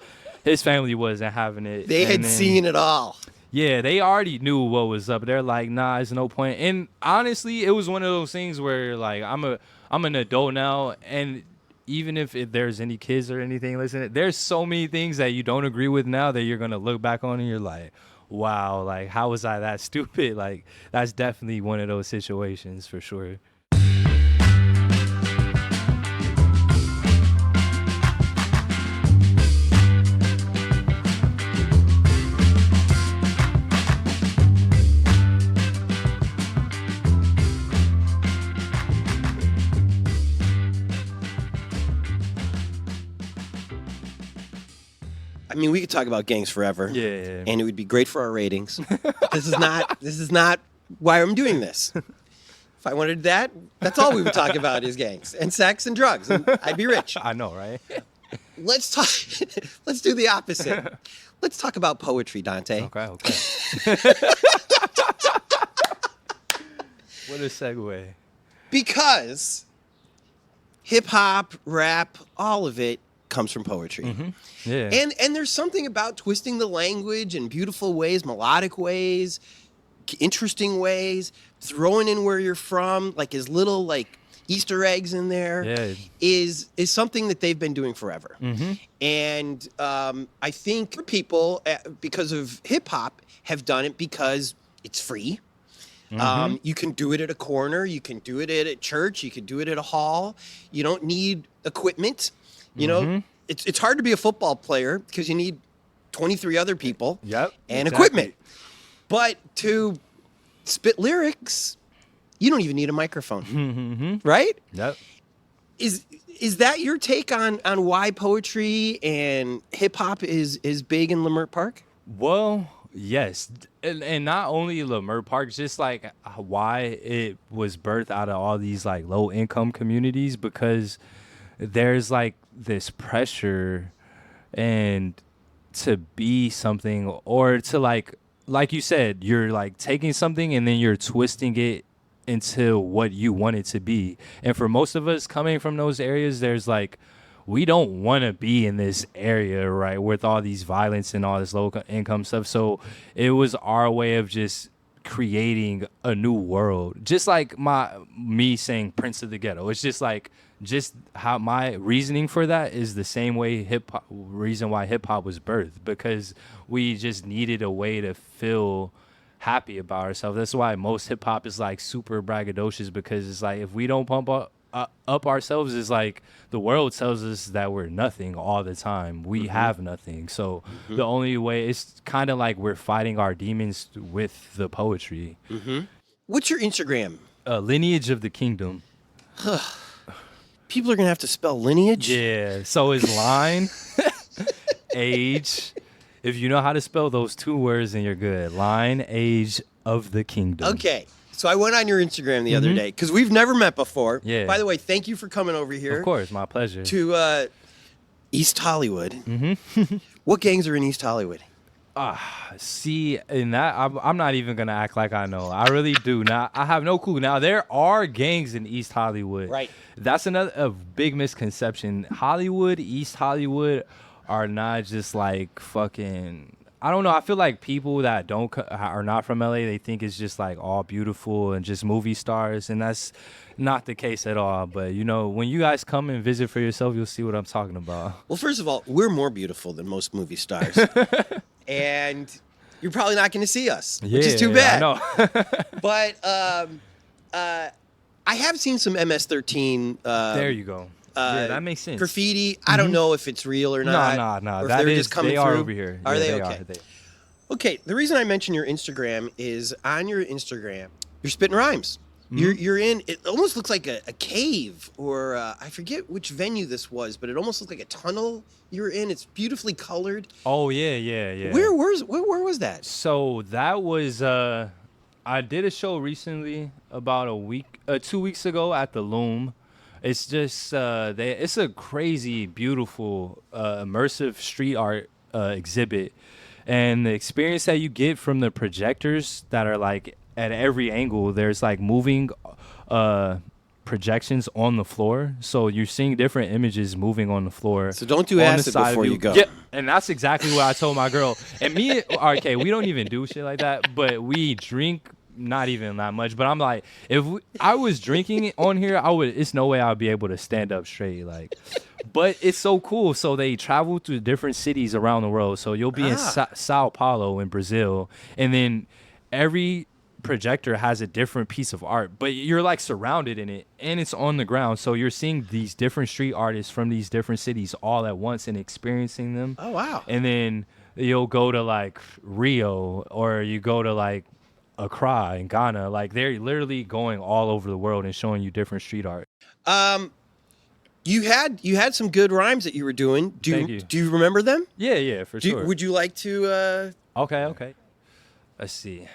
his family wasn't having it. They had seen it all. Yeah, they already knew what was up. They're like, nah, there's no point. And honestly, it was one of those things where, like, I'm an adult now, and even if there's any kids or anything listening, there's so many things that you don't agree with now that you're going to look back on and you're like, wow, like how was I that stupid? Like that's definitely one of those situations for sure. I mean, we could talk about gangs forever. Yeah. And it would be great for our ratings. This is not why I'm doing this. If I wanted that, that's all we would talk about is gangs and sex and drugs, and I'd be rich. I know, right? Let's do the opposite. Let's talk about poetry, Dante. Okay. What a segue. Because hip hop, rap, all of it comes from poetry. Mm-hmm. Yeah. And there's something about twisting the language in beautiful ways, melodic ways, interesting ways, throwing in where you're from, like as little like Easter eggs in there, is something that they've been doing forever. Mm-hmm. And I think for people, because of hip hop, have done it because it's free. Mm-hmm. You can do it at a corner. You can do it at a church. You can do it at a hall. You don't need equipment. You know, it's hard to be a football player because you need 23 other people and equipment. But to spit lyrics, you don't even need a microphone, right? Yep. Is that your take on why poetry and hip hop is big in Leimert Park? Well, yes, and not only Leimert Park, just like why it was birthed out of all these like low income communities, because there's like this pressure and to be something, or to like you said, you're like taking something and then you're twisting it into what you want it to be. And for most of us coming from those areas, there's like, we don't want to be in this area, right, with all these violence and all this low income stuff. So it was our way of just creating a new world. Just like me saying Prince of the Ghetto. It's just like, just how my reasoning for that is the same way reason why hip hop was birthed, because we just needed a way to feel happy about ourselves. That's why most hip hop is like super braggadocious, because it's like if we don't pump up ourselves, it's like the world tells us that we're nothing all the time. We have nothing. So the only way, it's kind of like we're fighting our demons with the poetry. What's your Instagram? Lineage of the Kingdom. People are going to have to spell lineage? Yeah. So it's line, age. If you know how to spell those two words, then you're good. Line, age of the kingdom. Okay. So I went on your Instagram the other day, because we've never met before. Yeah. By the way, thank you for coming over here. Of course, my pleasure. To East Hollywood. What gangs are in East Hollywood? See, in that, I'm not even going to act like I know. I really do not. I have no clue. Now, there are gangs in East Hollywood. Right. That's a big misconception. Hollywood, East Hollywood are not just like fucking, I don't know. I feel like people that are not from LA, they think it's just like all beautiful and just movie stars, and that's not the case at all. But you know, when you guys come and visit for yourself, you'll see what I'm talking about. Well, first of all, we're more beautiful than most movie stars. And you're probably not going to see us, which is too bad. I know. But I have seen some MS-13. There you go. Yeah, that makes sense. Graffiti. I don't know if it's real or not. No. Or that is, just coming they are through. over here. Are yeah, they okay? Okay. The reason I mention your Instagram is on your Instagram, you're spitting rhymes. You're in. It almost looks like a cave, or I forget which venue this was, but it almost looked like a tunnel you were in. It's beautifully colored. Oh yeah. Where was that? So that was I did a show recently about 2 weeks ago at the Loom. It's just it's a crazy, beautiful, immersive street art exhibit, and the experience that you get from the projectors that are like at every angle. There's like moving projections on the floor, so you're seeing different images moving on the floor. So don't do acid before you go. Yeah, and that's exactly what I told my girl. And me, okay, we don't even do shit like that, but we drink not even that much. But I'm like, I was drinking on here, it's no way I would be able to stand up straight. Like, but it's so cool. So they travel to different cities around the world. So you'll be in Sao Paulo in Brazil, and then every projector has a different piece of art, but you're like surrounded in it, and it's on the ground. So you're seeing these different street artists from these different cities all at once and experiencing them. Oh, wow. And then you'll go to like Rio, or you go to like Accra in Ghana. Like they're literally going all over the world and showing you different street art. You had some good rhymes that you were doing. Do you remember them? Yeah, for sure. Would you like to? Okay. Let's see.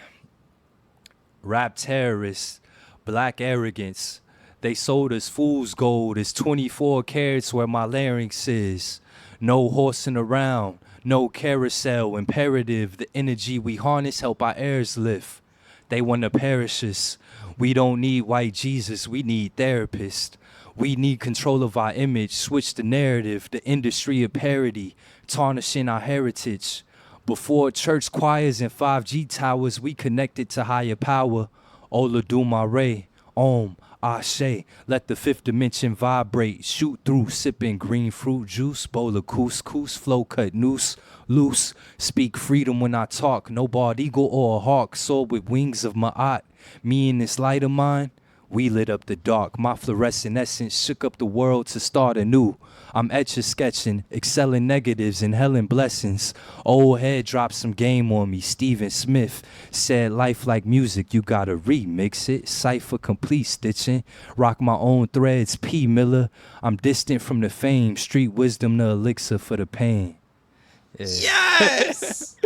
Rap terrorists, black arrogance. They sold us fool's gold. It's 24 carats where my larynx is. No horsing around, no carousel. Imperative, the energy we harness help our heirs lift. They want to perish us. We don't need white Jesus, we need therapists. We need control of our image, switch the narrative, the industry of parody, tarnishing our heritage. Before church choirs and 5G towers, we connected to higher power. Oladumare, Om, Ashe, let the fifth dimension vibrate. Shoot through, sipping green fruit juice, bowl of couscous, flow cut noose, loose. Speak freedom when I talk, no bald eagle or a hawk, soar with wings of Ma'at. Me and this light of mine, we lit up the dark. My fluorescent essence shook up the world to start anew. I'm etch-a-sketching, excelling negatives, inhaling blessings. Old head dropped some game on me. Stephen Smith said, life like music, you gotta remix it. Cypher complete stitching. Rock my own threads, P. Miller. I'm distant from the fame. Street wisdom, the elixir for the pain. Yeah. Yes!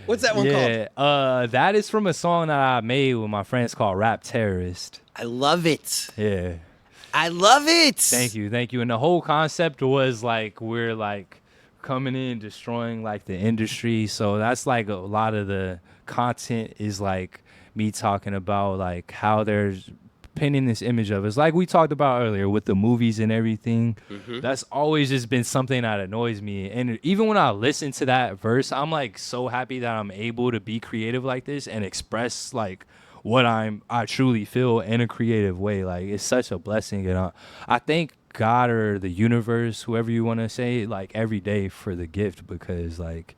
What's that one called? That is from a song that I made with my friends called Rap Terrorist. I love it. Yeah. I love it. Thank you. And the whole concept was like we're like coming in, destroying like the industry. So that's like a lot of the content is like me talking about like how they're painting this image of us. Like we talked about earlier with the movies and everything. Mm-hmm. That's always just been something that annoys me. And even when I listen to that verse, I'm like so happy that I'm able to be creative like this and express like what I truly feel in a creative way. Like it's such a blessing, and I thank God or the universe, whoever you want to say, like every day for the gift, because like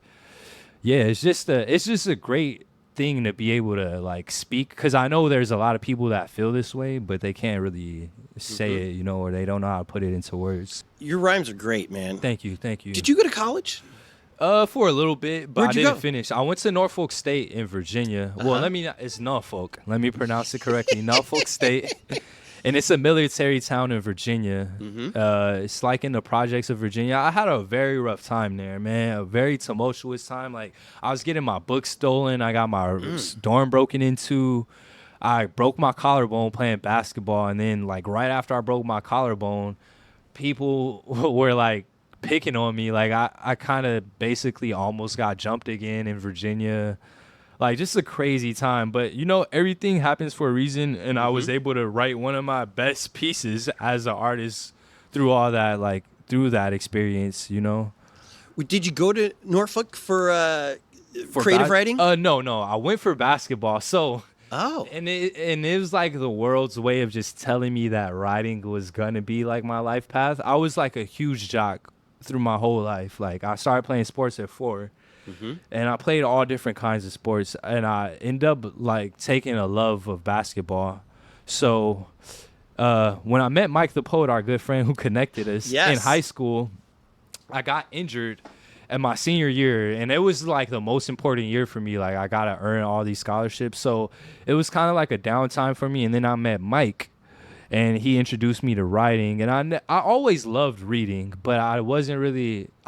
it's just a great thing to be able to like speak, because I know there's a lot of people that feel this way but they can't really say it, you know, or they don't know how to put it into words. Your rhymes are great, man. Thank you. Did you go to college? For a little bit, but Where'd you I didn't go? finish. I went to Norfolk State in Virginia. Well, it's Norfolk. Let me pronounce it correctly. Norfolk State. And it's a military town in Virginia. Mm-hmm. It's like in the projects of Virginia. I had a very rough time there, man. A very tumultuous time. Like I was getting my books stolen. I got my dorm broken into. I broke my collarbone playing basketball. And then like right after I broke my collarbone, people were like picking on me. Like I kind of basically almost got jumped again in Virginia. Like just a crazy time, but you know, everything happens for a reason, and I was able to write one of my best pieces as an artist through all that, like through that experience, you know. Did you go to Norfolk for creative writing? No, I went for basketball. So and it was like the world's way of just telling me that writing was gonna be like my life path. I was like a huge jock through my whole life. Like I started playing sports at 4. Mm-hmm. And I played all different kinds of sports, and I ended up like taking a love of basketball. So when I met Mike the Poet, our good friend who connected us in high school, I got injured at my senior year, and it was like the most important year for me. Like I got to earn all these scholarships. So it was kind of like a downtime for me. And then I met Mike, and he introduced me to writing. And I always loved reading, but I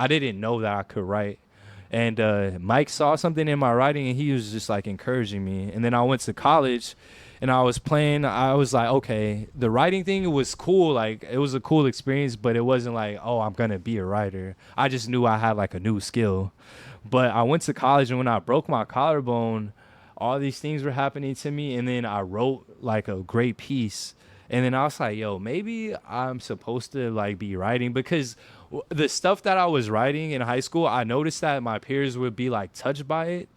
didn't know that I could write. And Mike saw something in my writing, and he was just like encouraging me. And then I went to college, and I was like, okay, the writing thing was cool. Like it was a cool experience, but it wasn't like, oh, I'm going to be a writer. I just knew I had like a new skill. But I went to college, and when I broke my collarbone, all these things were happening to me. And then I wrote like a great piece. And then I was like, yo, maybe I'm supposed to like be writing, because the stuff that I was writing in high school, I noticed that my peers would be like touched by it.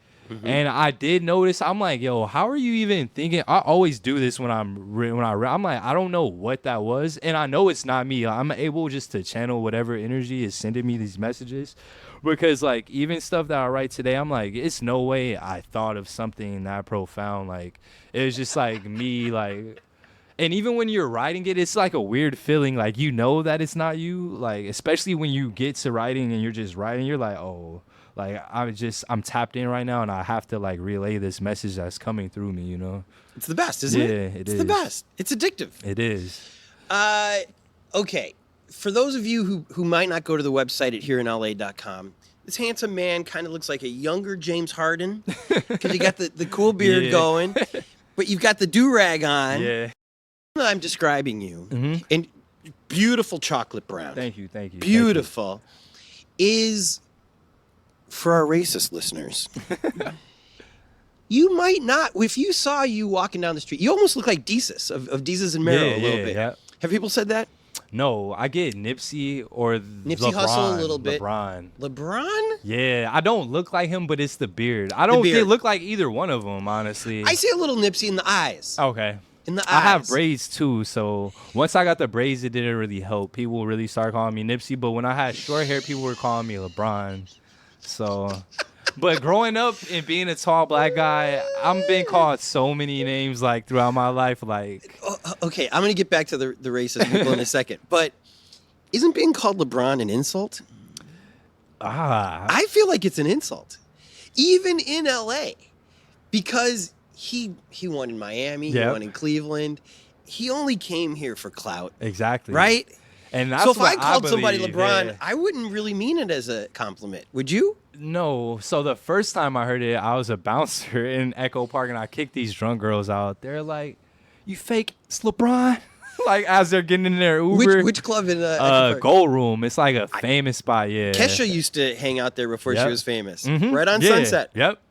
And I did notice, I'm like, yo, how are you even thinking? I always do this when I'm like, I don't know what that was. And I know it's not me. I'm able just to channel whatever energy is sending me these messages. Because, like, even stuff that I write today, I'm like, it's no way I thought of something that profound. Like, it was just like me, like, and even when you're writing it, it's like a weird feeling. Like, you know that it's not you. Like, especially when you get to writing and you're just writing, you're like, oh, like, I'm tapped in right now and I have to, like, relay this message that's coming through me, you know? It's the best, isn't it? Yeah, It's the best. It's addictive. It is. Okay. For those of you who might not go to the website at hereinla.com, this handsome man kind of looks like a younger James Harden because you got the cool beard going, but you've got the do-rag on. Yeah. I'm describing you, and beautiful chocolate brown. Thank you. Beautiful. Is, for our racist listeners, you might not, if you saw you walking down the street, you almost look like Desus of Desus and Mero a little bit. Yeah. Have people said that? No, I get Nipsey or Nipsey LeBron. Hussle a little bit. LeBron? Yeah, I don't look like him, but it's the beard. I don't look like either one of them, honestly. I see a little Nipsey in the eyes. Okay. In the eyes. I have braids too, so once I got the braids, it didn't really help. People really started calling me Nipsey, but when I had short hair, people were calling me LeBron. So, but growing up and being a tall black guy, I'm being called so many names like throughout my life. Like, okay, I'm gonna get back to the racist people in a second, but isn't being called LeBron an insult? I feel like it's an insult, even in LA, because he won in Miami, he won in Cleveland. He only came here for clout. Exactly. Right? And that's so if what I called somebody believe, LeBron, I wouldn't really mean it as a compliment. Would you? No. So the first time I heard it, I was a bouncer in Echo Park, and I kicked these drunk girls out. They're like, "You fake, it's LeBron." Like, as they're getting in their Uber. Which club in Echo Park? Gold Room. It's like a famous spot, yeah. Kesha used to hang out there before she was famous. Right on Sunset. Yep.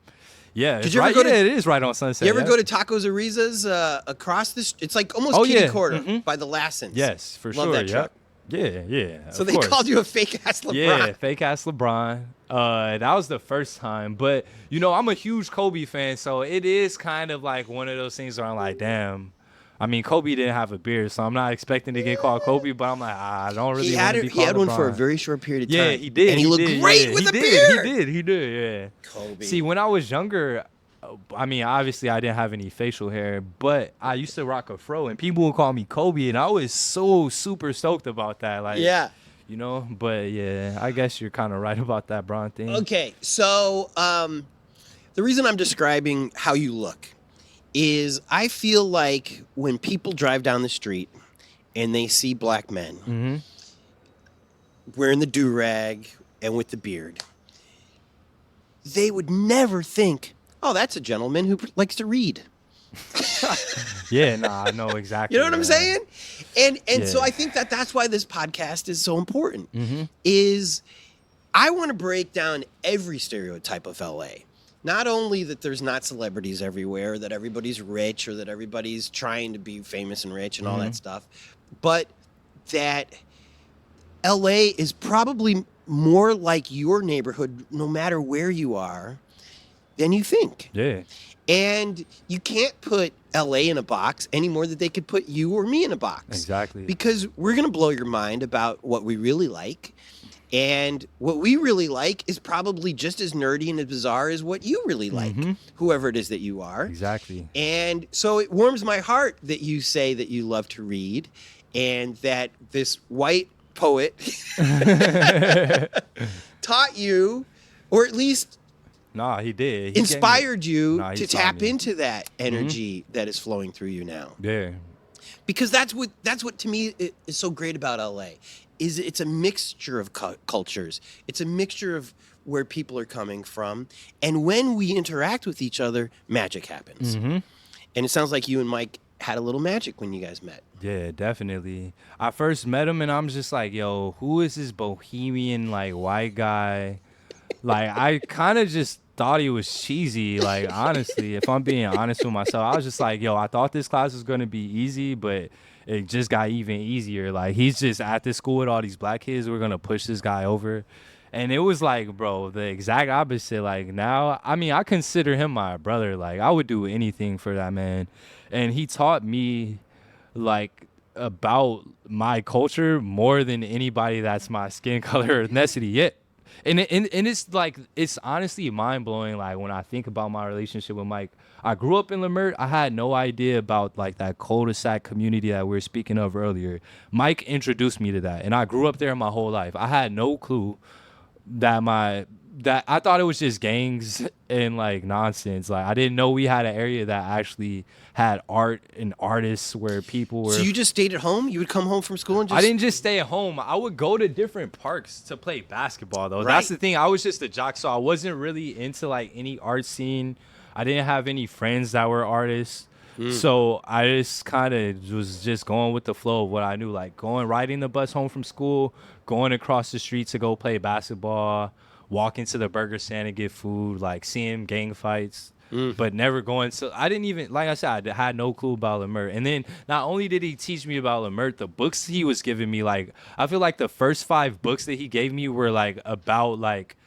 Yeah, Did you ever go to? It is right on Sunset. You ever go to Tacos Ariza's across this? It's like almost kitty corner by the Lassens. Yes, for Love sure. that truck. Yeah. So they called you a fake ass LeBron. Yeah, fake ass LeBron. That was the first time, but you know, I'm a huge Kobe fan, so it is kind of like one of those things where I'm like, damn. I mean, Kobe didn't have a beard, so I'm not expecting to get called Kobe, but I'm like, I don't really want to be called He had one LeBron. for a very short period of time. Yeah, he did. And he looked great with a beard. He did, yeah. Kobe. See, when I was younger, I mean, obviously I didn't have any facial hair, but I used to rock a fro, and people would call me Kobe, and I was so super stoked about that. Like, yeah. You know, but yeah, I guess you're kind of right about that Bron thing. Okay, so the reason I'm describing how you look is I feel like when people drive down the street and they see black men wearing the do-rag and with the beard, they would never think, oh, that's a gentleman who likes to read. Yeah, I know exactly. You know what I'm saying? And so I think that's why this podcast is so important, is I want to break down every stereotype of LA. Not only that there's not celebrities everywhere, that everybody's rich, or that everybody's trying to be famous and rich and all that stuff, but that LA is probably more like your neighborhood, no matter where you are, than you think. Yeah. And you can't put LA in a box any more than they could put you or me in a box. Exactly. Because we're going to blow your mind about what we really like. And what we really like is probably just as nerdy and as bizarre as what you really like, whoever it is that you are. Exactly. And so it warms my heart that you say that you love to read and that this white poet taught you, or at least he did. Inspired you to tap into that energy that is flowing through you now. Yeah. Because that's what to me is so great about LA. Is it's a mixture of cultures. It's a mixture of where people are coming from. And when we interact with each other, magic happens. And it sounds like you and Mike had a little magic when you guys met. Yeah, definitely. I first met him and I'm just like, yo, who is this bohemian, like, white guy? Like, I kind of just thought he was cheesy, like, honestly, if I'm being honest with myself. I was just like, yo, I thought this class was going to be easy, but it just got even easier. Like, he's just at this school with all these black kids. We're going to push this guy over. And it was like, bro, the exact opposite. Like now, I mean, I consider him my brother. Like I would do anything for that man. And he taught me like about my culture more than anybody that's my skin color or ethnicity yet. And it's like, it's honestly mind blowing. Like when I think about my relationship with Mike, I grew up in Leimert. I had no idea about like that cul-de-sac community that we were speaking of earlier. Mike introduced me to that, and I grew up there my whole life. I had no clue that I thought it was just gangs and like nonsense. Like I didn't know we had an area that actually had art and artists where people were. So you just stayed at home? You would come home from school and just... I didn't just stay at home. I would go to different parks to play basketball though. Right. That's the thing. I was just a jock, so I wasn't really into like any art scene. I didn't have any friends that were artists. So I just kind of was just going with the flow of what I knew, like riding the bus home from school, going across the street to go play basketball, walking to the burger stand and get food, like seeing gang fights, but never going. So I didn't even, like I said, I had no clue about Leimert. And then not only did he teach me about Leimert, the books he was giving me, like I feel like the first 5 books that he gave me were like about like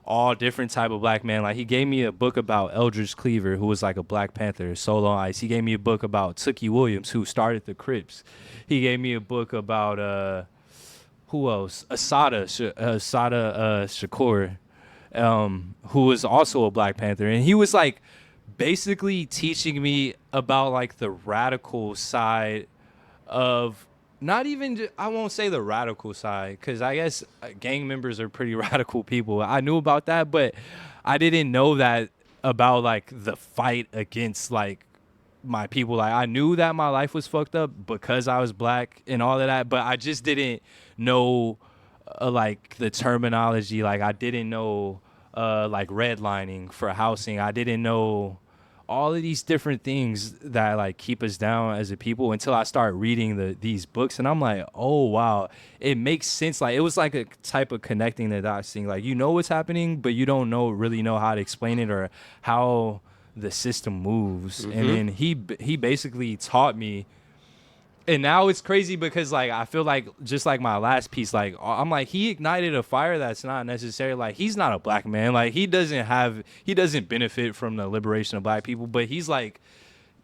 all different type of black men. Like he gave me a book about Eldridge Cleaver, who was like a Black Panther, Solo on Ice. He gave me a book about Tookie Williams, who started the Crips. He gave me a book about who else? Asada Shakur, who was also a Black Panther, and he was like basically teaching me about like the radical side of, not even, I won't say the radical side, because I guess gang members are pretty radical people. I knew about that, but I didn't know that about like the fight against like my people. Like I knew that my life was fucked up because I was black and all of that, but I just didn't know like the terminology. Like I didn't know like redlining for housing. I didn't know all of these different things that like keep us down as a people until I start reading these books, and I'm like, oh wow, it makes sense. Like it was like a type of connecting the dots thing. Like you know what's happening, but you don't really know how to explain it or how the system moves. And then he basically taught me. And now it's crazy because like I feel like just like my last piece, like I'm like, he ignited a fire that's not necessary. Like he's not a black man. Like he doesn't benefit from the liberation of black people, but he's like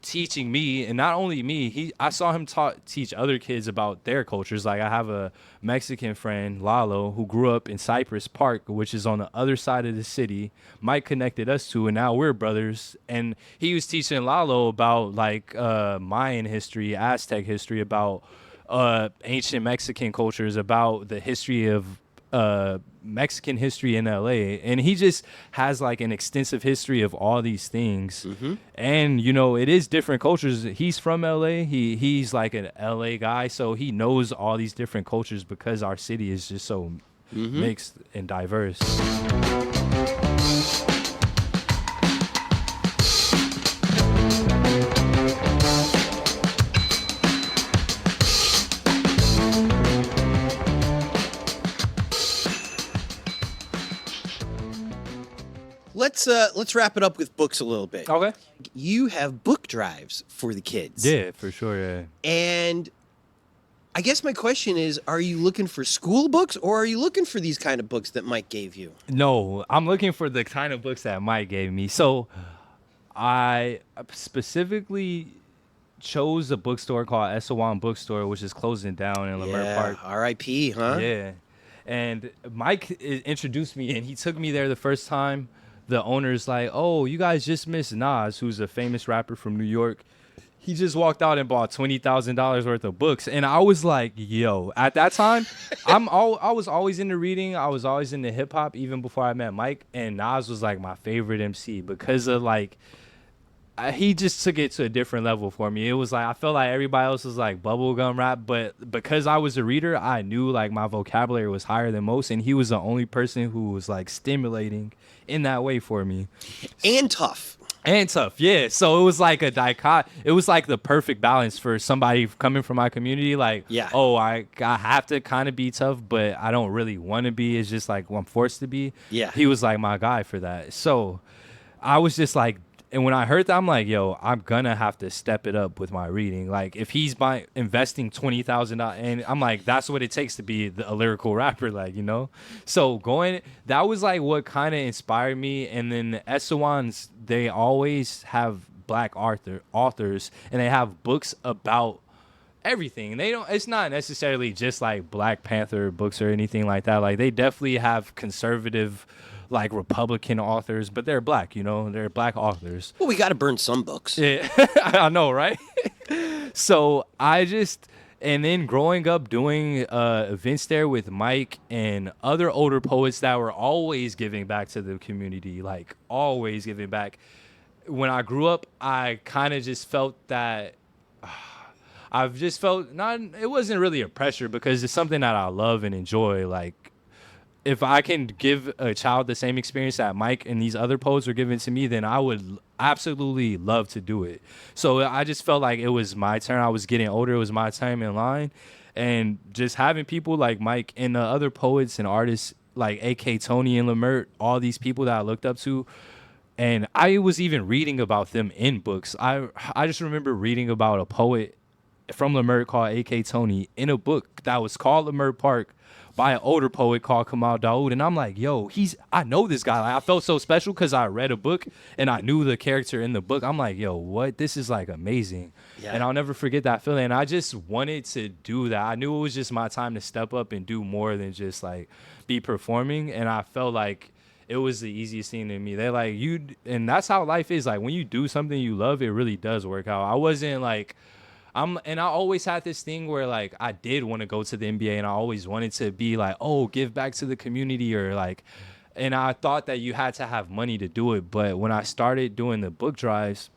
teaching me, and not only me, I saw him teach other kids about their cultures. Like I have a Mexican friend, Lalo, who grew up in Cypress Park, which is on the other side of the city. Mike connected us to, and now we're brothers. And he was teaching Lalo about like Mayan history, Aztec history, about ancient Mexican cultures, about the history of Mexican history in LA, and he just has like an extensive history of all these things. And you know, it is different cultures. He's from LA. He's like an LA guy, so he knows all these different cultures because our city is just so mixed and diverse. Let's wrap it up with books a little bit. Okay. You have book drives for the kids. Yeah, for sure. Yeah. And I guess my question is, are you looking for school books, or are you looking for these kind of books that Mike gave you? No, I'm looking for the kind of books that Mike gave me. So I specifically chose a bookstore called Essewan Bookstore, which is closing down in Leimert Park. R.I.P., huh? Yeah. And Mike introduced me, and he took me there the first time. The owner's like, oh, you guys just missed Nas, who's a famous rapper from New York. He just walked out and bought $20,000 worth of books. And I was like, yo, at that time, I was always into reading. I was always into hip hop, even before I met Mike. And Nas was like my favorite MC because of like, he just took it to a different level for me. It was like, I felt like everybody else was like bubblegum rap, but because I was a reader, I knew like my vocabulary was higher than most. And he was the only person who was like stimulating in that way for me. And tough. Yeah. So it was like a it was like the perfect balance for somebody coming from my community. Like, yeah. Oh, I have to kind of be tough, but I don't really want to be. It's just like I'm forced to be. Yeah. He was like my guy for that. So I was just like, And when I heard that, I'm like, yo, I'm gonna have to step it up with my reading. Like, if he's investing $20,000, and I'm like, that's what it takes to be a lyrical rapper, like, you know. So that was like what kind of inspired me. And then the Esawans, they always have black authors, and they have books about everything. It's not necessarily just like Black Panther books or anything like that. Like, they definitely have conservative, like, Republican authors, but they're black, you know, they're black authors. Well, we got to burn some books. Yeah, I know, right? So and then growing up doing events there with Mike and other older poets that were always giving back to the community, like always giving back. When I grew up, I kind of just felt that I've just felt it wasn't really a pressure, because it's something that I love and enjoy. Like, if I can give a child the same experience that Mike and these other poets are giving to me, then I would absolutely love to do it. So I just felt like it was my turn. I was getting older. It was my time in line. And just having people like Mike and the other poets and artists like A.K. Tony and Leimert, all these people that I looked up to, and I was even reading about them in books. I just remember reading about a poet from Leimert called A.K. Tony in a book that was called Leimert Park, by an older poet called Kamal Daoud. And I'm like, yo, I know this guy. Like, I felt so special because I read a book and I knew the character in the book. I'm like, yo, what? This is like amazing. Yeah. And I'll never forget that feeling. And I just wanted to do that. I knew it was just my time to step up and do more than just like be performing. And I felt like it was the easiest thing to me. They're like, and that's how life is. Like, when you do something you love, it really does work out. I wasn't like, and I always had this thing where, like, I did want to go to the NBA, and I always wanted to be like, oh, give back to the community, or like, and I thought that you had to have money to do it. But when I started doing the book drives,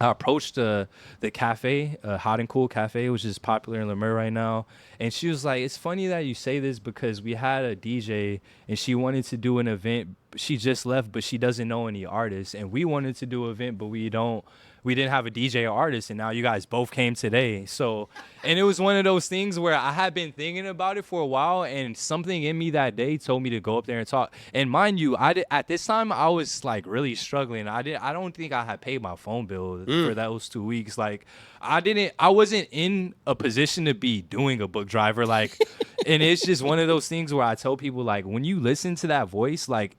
I approached the cafe, Hot and Cool Cafe, which is popular in Leimert right now. And she was like, it's funny that you say this, because we had a DJ and she wanted to do an event. She just left, but she doesn't know any artists. And we wanted to do an event, but we didn't have a DJ or artist, and now you guys both came today. So, and it was one of those things where I had been thinking about it for a while, and something in me that day told me to go up there and talk. And mind you, at this time I was like really struggling. I don't think I had paid my phone bill for those 2 weeks. Like, I wasn't in a position to be doing a book driver. Like, and it's just one of those things where I tell people, like, when you listen to that voice, like,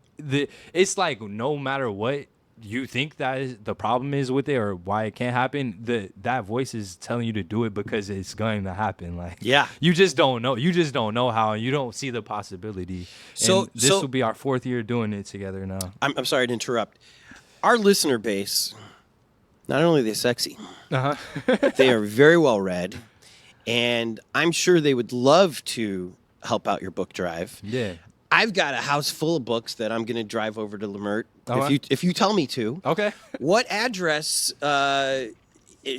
it's like, no matter what you think that is the problem is with it or why it can't happen, that voice is telling you to do it because it's going to happen. Like, yeah, you just don't know how, and you don't see the possibility. So this will be our 4th year doing it together now. I'm sorry to interrupt. Our listener base, not only are they sexy, they are very well read, and I'm sure they would love to help out your book drive. Yeah. I've got a house full of books that I'm going to drive over to Leimert if you tell me to. Okay. What address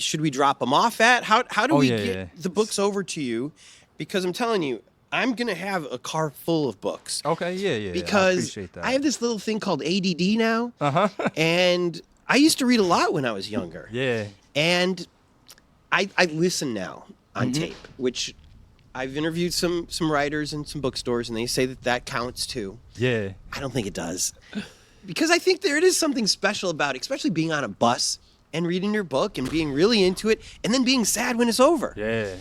should we drop them off at? How do we get the books over to you? Because I'm telling you, I'm going to have a car full of books. Okay, yeah. Because I appreciate that. I have this little thing called ADD now. And I used to read a lot when I was younger. Yeah. And I listen now on tape, which I've interviewed some writers and some bookstores, and they say that counts too. Yeah. I don't think it does. Because I think there is something special about it, especially being on a bus and reading your book and being really into it and then being sad when it's over. Yeah.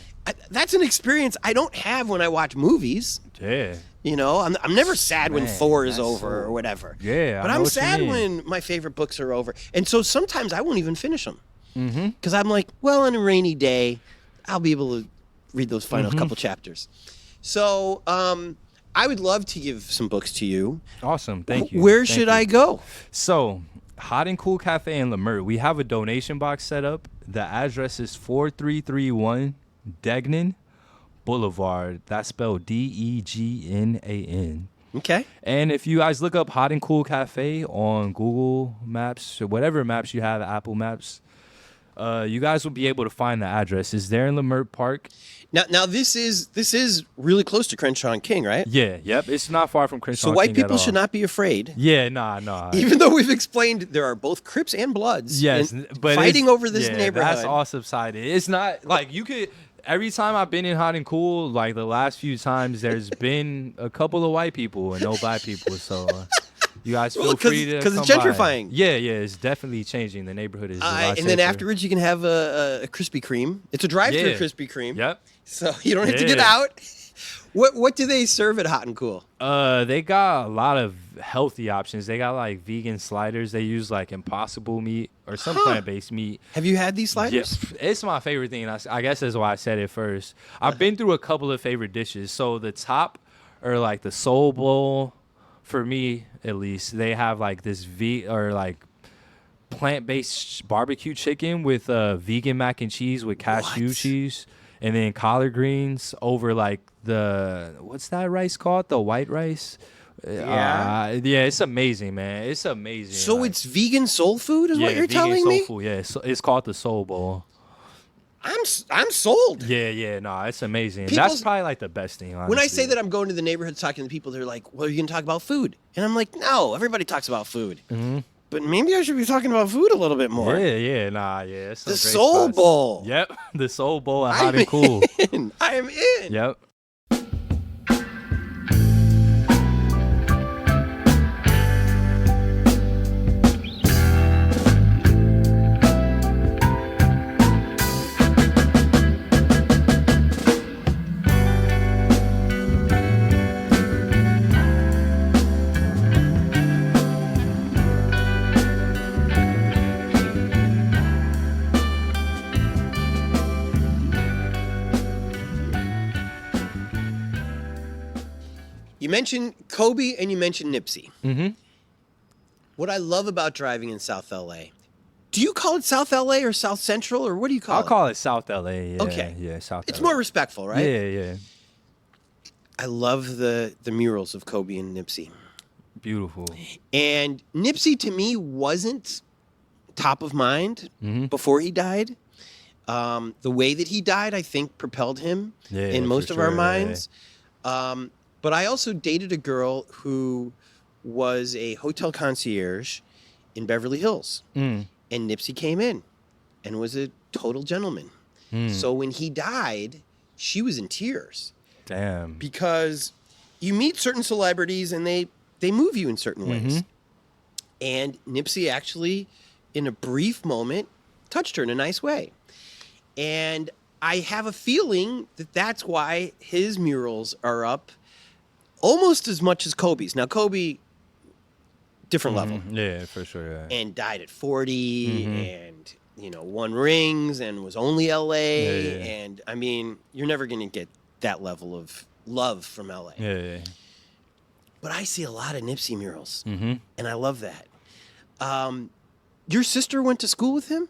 That's an experience I don't have when I watch movies. Yeah. You know, I'm never sad when Thor is over or whatever. Yeah. But I'm sad when my favorite books are over. And so sometimes I won't even finish them. Because I'm like, well, on a rainy day, I'll be able to read those final couple chapters. So I would love to give some books to you. Awesome. Thank you. Where should I go? So, Hot and Cool Cafe in Leimert, we have a donation box set up. The address is 4331 Degnan Boulevard. That's spelled Degnan. Okay. And if you guys look up Hot and Cool Cafe on Google Maps or whatever maps you have, Apple Maps, you guys will be able to find the address. It's there in Leimert Park. Now this is really close to Crenshaw and King, right? Yeah, yep. It's not far from Crenshaw. So white King people should not be afraid. Yeah, nah. Even though we've explained there are both Crips and Bloods. Yes, but fighting over this neighborhood. That's all subsided. It's not like you could. Every time I've been in Hot and Cool, like the last few times, there's been a couple of white people and no black people. So You guys feel Well, free to because it's come by. gentrifying. Yeah, it's definitely changing. The neighborhood is a lot And then safer. afterwards, you can have a Krispy Kreme. It's a drive-through Yeah. Krispy Kreme. Yep. So you don't have to get Yeah. out. What do they serve at Hot and Cool? They got a lot of healthy options. They got like vegan sliders. They use like Impossible meat or some plant-based meat. Have you had these sliders? Yep. It's my favorite thing. I guess that's why I said it first. I've been through a couple of favorite dishes. So the top are like the soul bowl. For me, at least, they have like this plant-based barbecue chicken with vegan mac and cheese with cashew What? cheese, and then collard greens over like what's that rice called? The white rice. Yeah. Yeah, it's amazing, man. It's amazing. So like, it's vegan soul food, is what you're vegan telling soul me? food. Yeah, it's called the soul bowl. I'm sold. Yeah, no, it's amazing. People's- That's probably like the best thing. Honestly. When I say that I'm going to the neighborhoods talking to people, they're like, "Well, are you going to talk about food?" And I'm like, "No, everybody talks about food, but maybe I should be talking about food a little bit more." yeah. It's some The great Soul spots. Bowl. Yep, the Soul Bowl at I'm Hot and Cool. in. I am in. Yep. You mentioned Kobe and you mentioned Nipsey. Mm-hmm. What I love about driving in South LA. Do you call it South LA or South Central, or what do you call it? I'll call it South LA. Yeah, Okay. Yeah, South. It's LA. more respectful, right? Yeah. I love the murals of Kobe and Nipsey. Beautiful. And Nipsey, to me, wasn't top of mind before he died. The way that he died, I think, propelled him in most for of our sure, minds. But I also dated a girl who was a hotel concierge in Beverly Hills. Mm. And Nipsey came in and was a total gentleman. So when he died, she was in tears. Damn. Because you meet certain celebrities and they move you in certain ways. And Nipsey actually, in a brief moment, touched her in a nice way. And I have a feeling that that's why his murals are up almost as much as Kobe's. Now, Kobe, different level. Yeah, for sure. Yeah. And died at 40 and, won rings and was only L.A. Yeah. And, I mean, you're never going to get that level of love from L.A. Yeah. But I see a lot of Nipsey murals, Mm-hmm. and I love that. Your sister went to school with him?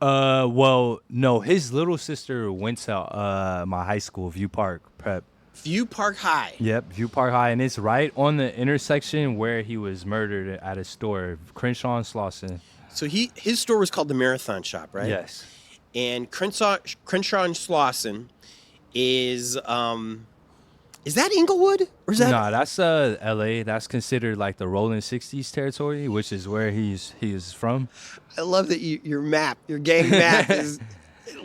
Well, no, his little sister went to my high school, View Park Prep. View Park High. Yep, View Park High, and it's right on the intersection where he was murdered at a store, Crenshaw and Slauson. So his store was called the Marathon Shop, right? Yes. And Crenshaw and Slauson is that Inglewood or is that? No, that's L.A. That's considered like the Rolling 60s territory, which is where he is from. I love that your gang map is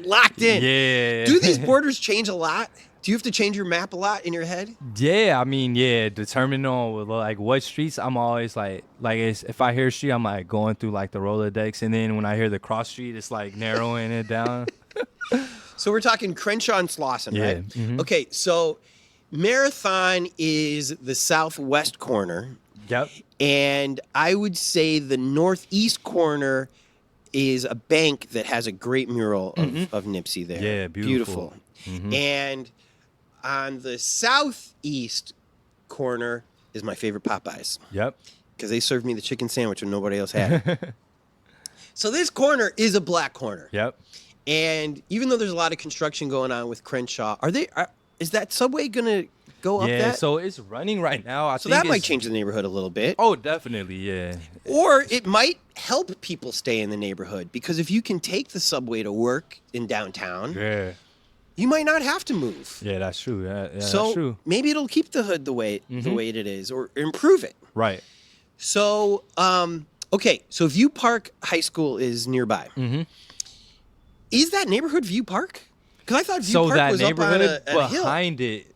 locked in. Yeah. Do these borders change a lot? Do you have to change your map a lot in your head? Yeah, I mean, determining on like what streets, I'm always if I hear street, I'm like going through like the Rolodex, and then when I hear the cross street, it's like narrowing it down. So we're talking Crenshaw and Slauson, right? Mhm. Okay, so Marathon is the southwest corner, Yep. and I would say the northeast corner is a bank that has a great mural of Nipsey there. Yeah, beautiful. And on the southeast corner is my favorite Popeyes, Yep. because they served me the chicken sandwich when nobody else had it. So this corner is a black corner. Yep. And even though there's a lot of construction going on with Crenshaw, is that subway going to go up Yeah, that? so it's running right now. So that might change the neighborhood a little bit. Oh, definitely, yeah. Or it might help people stay in the neighborhood, because if you can take the subway to work in downtown, Yeah. you might not have to move. Yeah, that's true. Yeah, So that's true. maybe it'll keep the hood the way it is, or improve it. Right. So, okay, so View Park High School is nearby. Is that neighborhood View Park? Because I thought View So Park that was up on neighborhood a hill. behind it,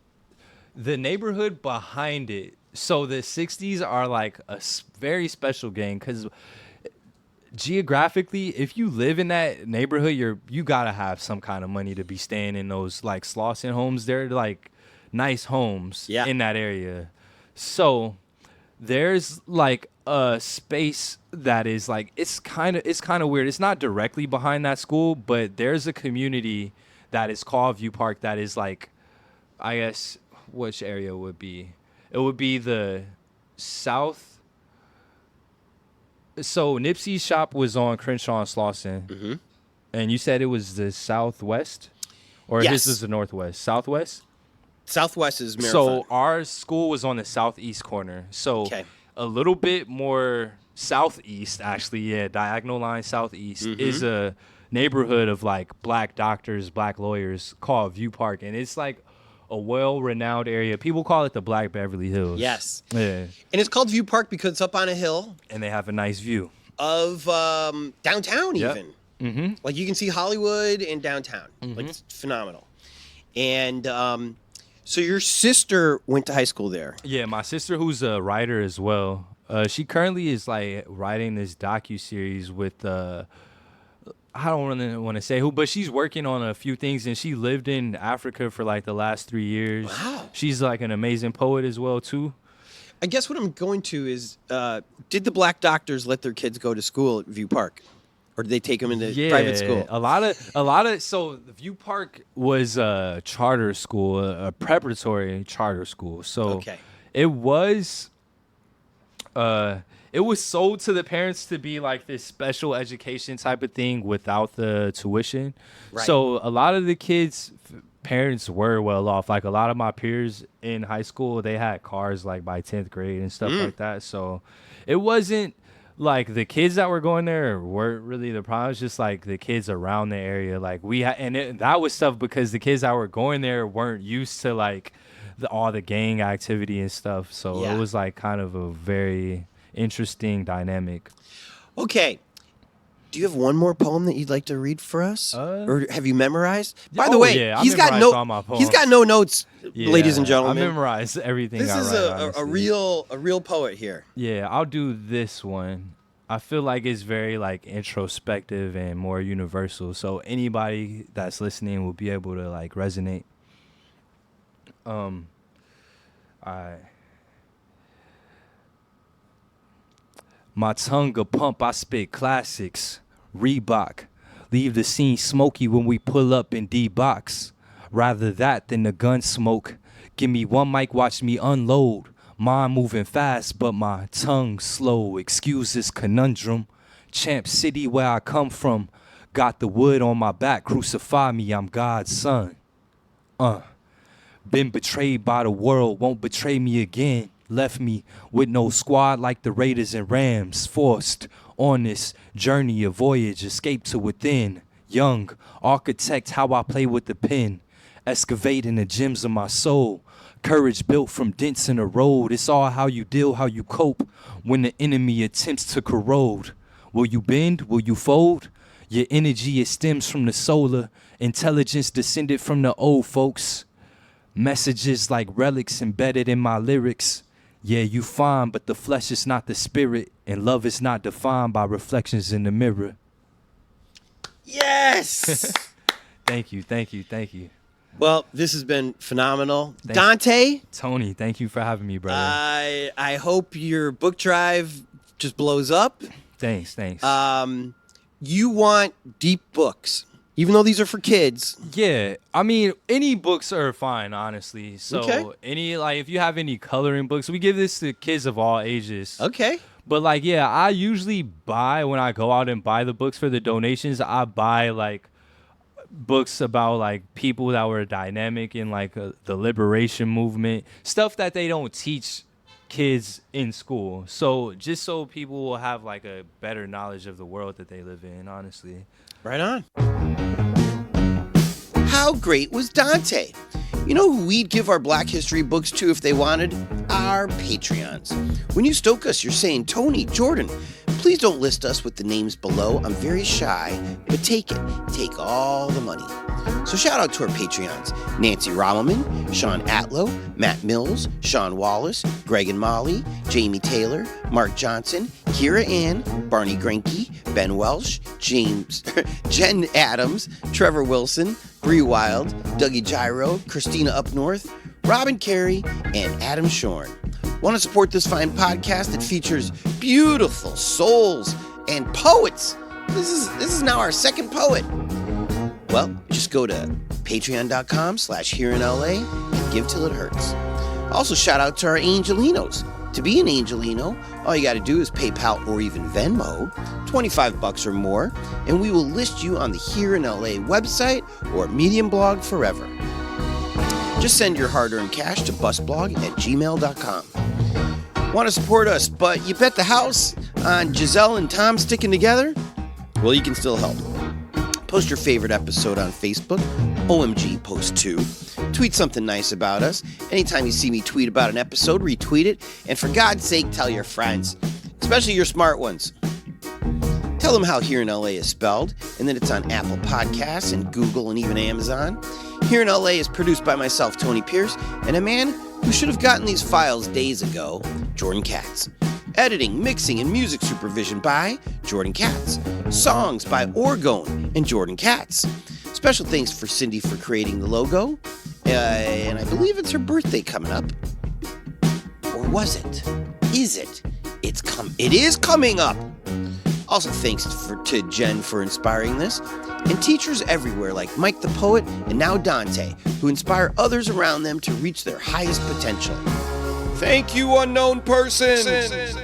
the neighborhood behind it So the 60s are like a very special gang because geographically, if you live in that neighborhood, you gotta have some kind of money to be staying in those like Slauson homes. They're like nice homes in that area. So there's like a space that is like it's kind of weird. It's not directly behind that school, but there's a community that is called View Park that is like, I guess, which area would be? It would be the south. So Nipsey's shop was on Crenshaw and Slauson, and you said it was the southwest, or this is the northwest, southwest. Southwest is Marathon. So our school was on the southeast corner. So a little bit more southeast, actually, diagonal line southeast is a neighborhood of like black doctors, black lawyers called View Park, and it's like a well-renowned area. People call it the Black Beverly Hills. Yes. Yeah. And it's called View Park because it's up on a hill. And they have a nice view. Of downtown even. Mm-hmm. Like you can see Hollywood and downtown. Like it's phenomenal. And so your sister went to high school there. Yeah, my sister, who's a writer as well. She currently is like writing this docuseries with I don't really want to say who, but she's working on a few things, and she lived in Africa for like the last 3 years. Wow. She's like an amazing poet as well too. I guess what I'm going to is, did the black doctors let their kids go to school at View Park? Or did they take them into private school? A lot of, so the View Park was a charter school, a preparatory charter school. So it was sold to the parents to be like this special education type of thing without the tuition. Right. So a lot of the kids' parents were well off. Like a lot of my peers in high school, they had cars like by 10th grade and stuff like that. So it wasn't like the kids that were going there weren't really the problem. It's just like the kids around the area. Like that was stuff because the kids that were going there weren't used to like all the gang activity and stuff. So it was like kind of a very interesting dynamic. Okay. Do you have one more poem that you'd like to read for us? Or have you memorized? By the way, he's got no notes, ladies and gentlemen. I memorized everything. This is a real poet here. Yeah, I'll do this one. I feel like it's very like introspective and more universal. So anybody that's listening will be able to like resonate. My tongue a pump, I spit classics. Reebok. Leave the scene smoky when we pull up in D-box. Rather that than the gun smoke. Give me one mic, watch me unload. Mind moving fast, but my tongue slow. Excuse this conundrum. Champ City where I come from. Got the wood on my back, crucify me, I'm God's son. Been betrayed by the world, won't betray me again. Left me with no squad like the Raiders and Rams. Forced on this journey, a voyage, escape to within. Young, architect how I play with the pen. Excavating the gems of my soul. Courage built from dents in the road. It's all how you deal, how you cope when the enemy attempts to corrode. Will you bend? Will you fold? Your energy, it stems from the solar. Intelligence descended from the old folks. Messages like relics embedded in my lyrics. Yeah, you fine, but the flesh is not the spirit, and love is not defined by reflections in the mirror. Yes! Thank you. Well, this has been phenomenal. Dante? Tony, thank you for having me, brother. I hope your book drive just blows up. Thanks. You want deep books. Even though these are for kids. Yeah. I mean, any books are fine, honestly. So if you have any coloring books, we give this to kids of all ages. Okay. But I usually buy, when I go out and buy the books for the donations, I buy like books about like people that were dynamic in like the liberation movement, stuff that they don't teach kids in school. So just so people will have like a better knowledge of the world that they live in, honestly. Right on. How great was Dante? You know who we'd give our Black History books to if they wanted? Our Patreons. When you stoke us, you're saying, Tony, Jordan, Please don't list us with the names below. I'm very shy, but take it. Take all the money. So shout out to our Patreons: Nancy Rommelman, Sean Atlow, Matt Mills, Sean Wallace, Greg and Molly, Jamie Taylor, Mark Johnson, Kira Ann, Barney Grenke, Ben Welsh, Jen Adams, Trevor Wilson, Bree Wild, Dougie Gyro, Christina Up North, Robin Carey, and Adam Shorn. Want to support this fine podcast that features beautiful souls and poets? This is now our second poet. Well, just go to patreon.com/hereinla and give till it hurts. Also, shout out to our Angelinos. To be an Angelino, all you got to do is PayPal or even Venmo, $25 or more, and we will list you on the Here in LA website or Medium blog forever. Just send your hard-earned cash to busblog@gmail.com. Want to support us, but you bet the house on Giselle and Tom sticking together? Well, you can still help. Post your favorite episode on Facebook, OMG Post 2. Tweet something nice about us. Anytime you see me tweet about an episode, retweet it. And for God's sake, tell your friends, especially your smart ones. Tell them how Here in LA is spelled, and that it's on Apple Podcasts and Google and even Amazon. Here in LA is produced by myself, Tony Pierce, and a man who should have gotten these files days ago, Jordan Katz. Editing, mixing, and music supervision by Jordan Katz. Songs by Orgone and Jordan Katz. Special thanks for Cindy for creating the logo. And I believe it's her birthday coming up. Or was it? Is it? It is coming up. Also thanks to Jen for inspiring this. And teachers everywhere like Mike the Poet and now Dante, who inspire others around them to reach their highest potential. Thank you, unknown person.